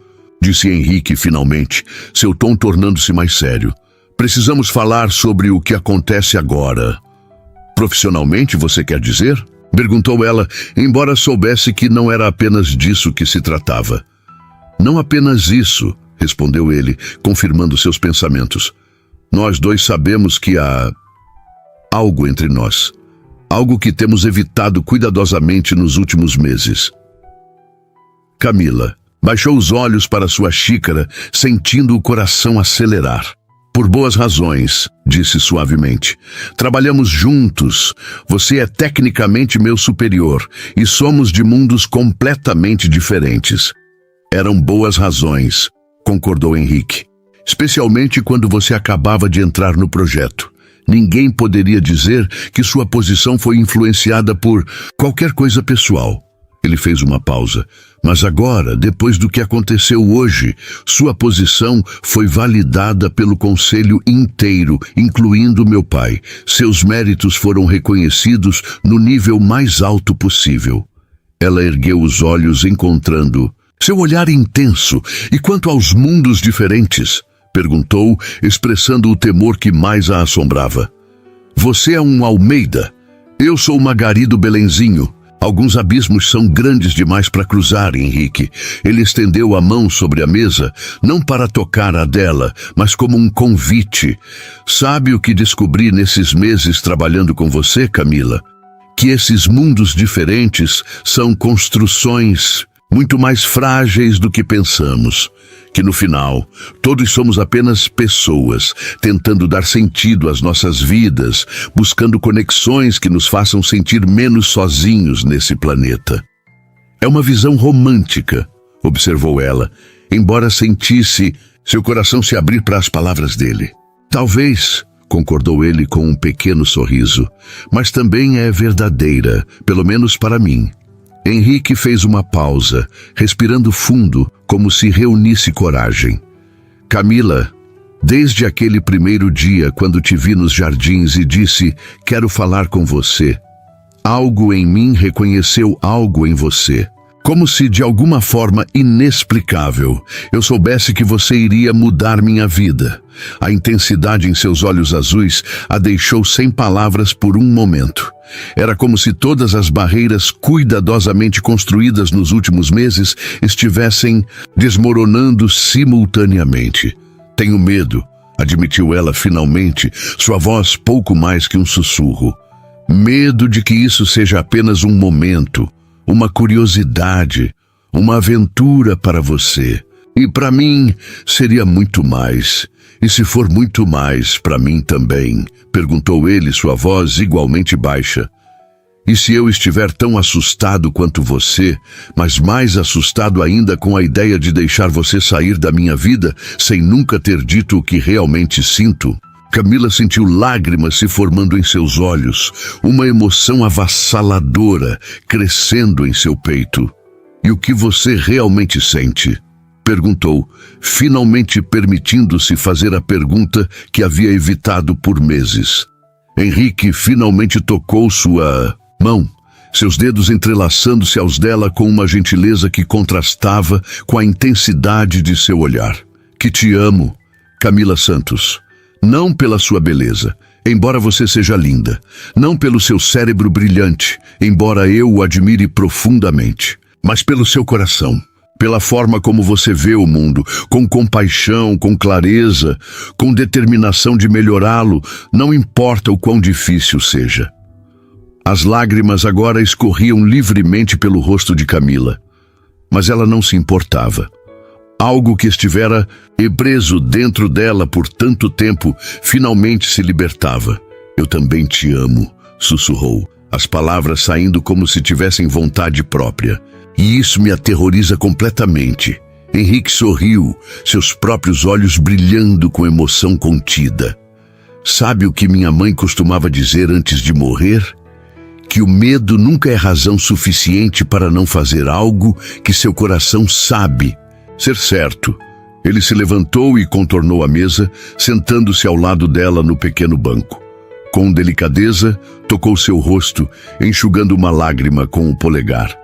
disse Henrique finalmente, seu tom tornando-se mais sério. Precisamos falar sobre o que acontece agora. Profissionalmente, você quer dizer? Perguntou ela, embora soubesse que não era apenas disso que se tratava. Não apenas isso, respondeu ele, confirmando seus pensamentos. Nós dois sabemos que há algo entre nós. Algo que temos evitado cuidadosamente nos últimos meses. Camila baixou os olhos para sua xícara, sentindo o coração acelerar. Por boas razões, disse suavemente. Trabalhamos juntos. Você é tecnicamente meu superior e somos de mundos completamente diferentes. Eram boas razões, concordou Henrique. Especialmente quando você acabava de entrar no projeto. Ninguém poderia dizer que sua posição foi influenciada por qualquer coisa pessoal. Ele fez uma pausa. Mas agora, depois do que aconteceu hoje, sua posição foi validada pelo conselho inteiro, incluindo meu pai. Seus méritos foram reconhecidos no nível mais alto possível. Ela ergueu os olhos, encontrando seu olhar intenso. E quanto aos mundos diferentes? Perguntou, expressando o temor que mais a assombrava. Você é um Almeida. Eu sou Margarido Belenzinho. Alguns abismos são grandes demais para cruzar, Henrique. Ele estendeu a mão sobre a mesa, não para tocar a dela, mas como um convite. Sabe o que descobri nesses meses trabalhando com você, Camila? Que esses mundos diferentes são construções muito mais frágeis do que pensamos. Que no final, todos somos apenas pessoas, tentando dar sentido às nossas vidas, buscando conexões que nos façam sentir menos sozinhos nesse planeta. É uma visão romântica, observou ela, embora sentisse seu coração se abrir para as palavras dele. Talvez, concordou ele com um pequeno sorriso, mas também é verdadeira, pelo menos para mim. Henrique fez uma pausa, respirando fundo, como se reunisse coragem. Camila, desde aquele primeiro dia quando te vi nos jardins e disse, quero falar com você, algo em mim reconheceu algo em você. Como se de alguma forma inexplicável eu soubesse que você iria mudar minha vida. A intensidade em seus olhos azuis a deixou sem palavras por um momento. Era como se todas as barreiras cuidadosamente construídas nos últimos meses estivessem desmoronando simultaneamente. Tenho medo, admitiu ela finalmente, sua voz pouco mais que um sussurro. Medo de que isso seja apenas um momento, uma curiosidade, uma aventura para você. E para mim seria muito mais. E se for muito mais, para mim também, perguntou ele, sua voz igualmente baixa. E se eu estiver tão assustado quanto você, mas mais assustado ainda com a ideia de deixar você sair da minha vida sem nunca ter dito o que realmente sinto? Camila sentiu lágrimas se formando em seus olhos, uma emoção avassaladora crescendo em seu peito. E o que você realmente sente? Perguntou, finalmente permitindo-se fazer a pergunta que havia evitado por meses. Henrique finalmente tocou sua mão, seus dedos entrelaçando-se aos dela com uma gentileza que contrastava com a intensidade de seu olhar. Que te amo, Camila Santos. Não pela sua beleza, embora você seja linda. Não pelo seu cérebro brilhante, embora eu o admire profundamente. Mas pelo seu coração. Pela forma como você vê o mundo, com compaixão, com clareza, com determinação de melhorá-lo, não importa o quão difícil seja. As lágrimas agora escorriam livremente pelo rosto de Camila, mas ela não se importava. Algo que estivera preso dentro dela por tanto tempo, finalmente se libertava. Eu também te amo, sussurrou, as palavras saindo como se tivessem vontade própria. E isso me aterroriza completamente. Henrique sorriu, seus próprios olhos brilhando com emoção contida. Sabe o que minha mãe costumava dizer antes de morrer? Que o medo nunca é razão suficiente para não fazer algo que seu coração sabe ser certo. Ele se levantou e contornou a mesa, sentando-se ao lado dela no pequeno banco. Com delicadeza, tocou seu rosto, enxugando uma lágrima com o polegar.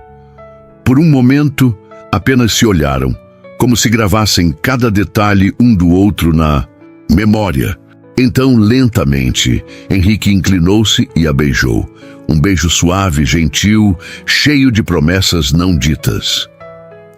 Por um momento, apenas se olharam, como se gravassem cada detalhe um do outro na memória. Então, lentamente, Henrique inclinou-se e a beijou. Um beijo suave, gentil, cheio de promessas não ditas.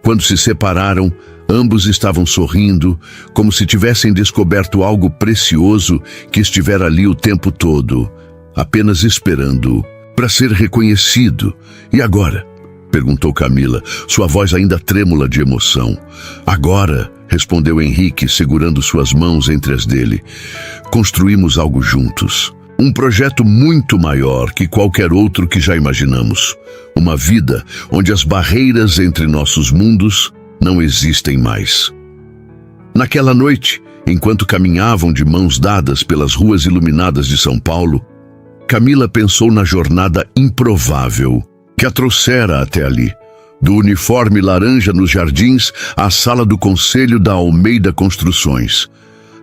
Quando se separaram, ambos estavam sorrindo, como se tivessem descoberto algo precioso que estivera ali o tempo todo, apenas esperando para ser reconhecido. E agora? Perguntou Camila, sua voz ainda trêmula de emoção. Agora, respondeu Henrique, segurando suas mãos entre as dele. Construímos algo juntos. Um projeto muito maior que qualquer outro que já imaginamos. Uma vida onde as barreiras entre nossos mundos não existem mais. Naquela noite, enquanto caminhavam de mãos dadas pelas ruas iluminadas de São Paulo, Camila pensou na jornada improvável que a trouxera até ali. Do uniforme laranja nos jardins à sala do conselho da Almeida Construções.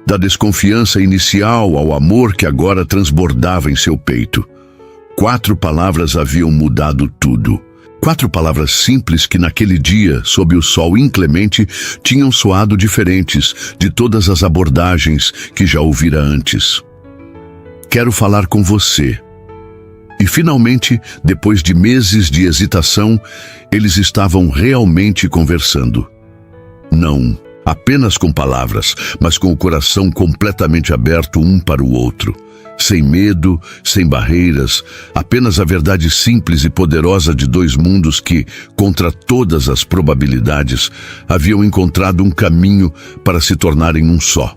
Da desconfiança inicial ao amor que agora transbordava em seu peito. 4 palavras haviam mudado tudo. 4 palavras simples que naquele dia, sob o sol inclemente, tinham soado diferentes de todas as abordagens que já ouvira antes. Quero falar com você. E finalmente, depois de meses de hesitação, eles estavam realmente conversando. Não apenas com palavras, mas com o coração completamente aberto um para o outro. Sem medo, sem barreiras, apenas a verdade simples e poderosa de 2 mundos que, contra todas as probabilidades, haviam encontrado um caminho para se tornarem um só.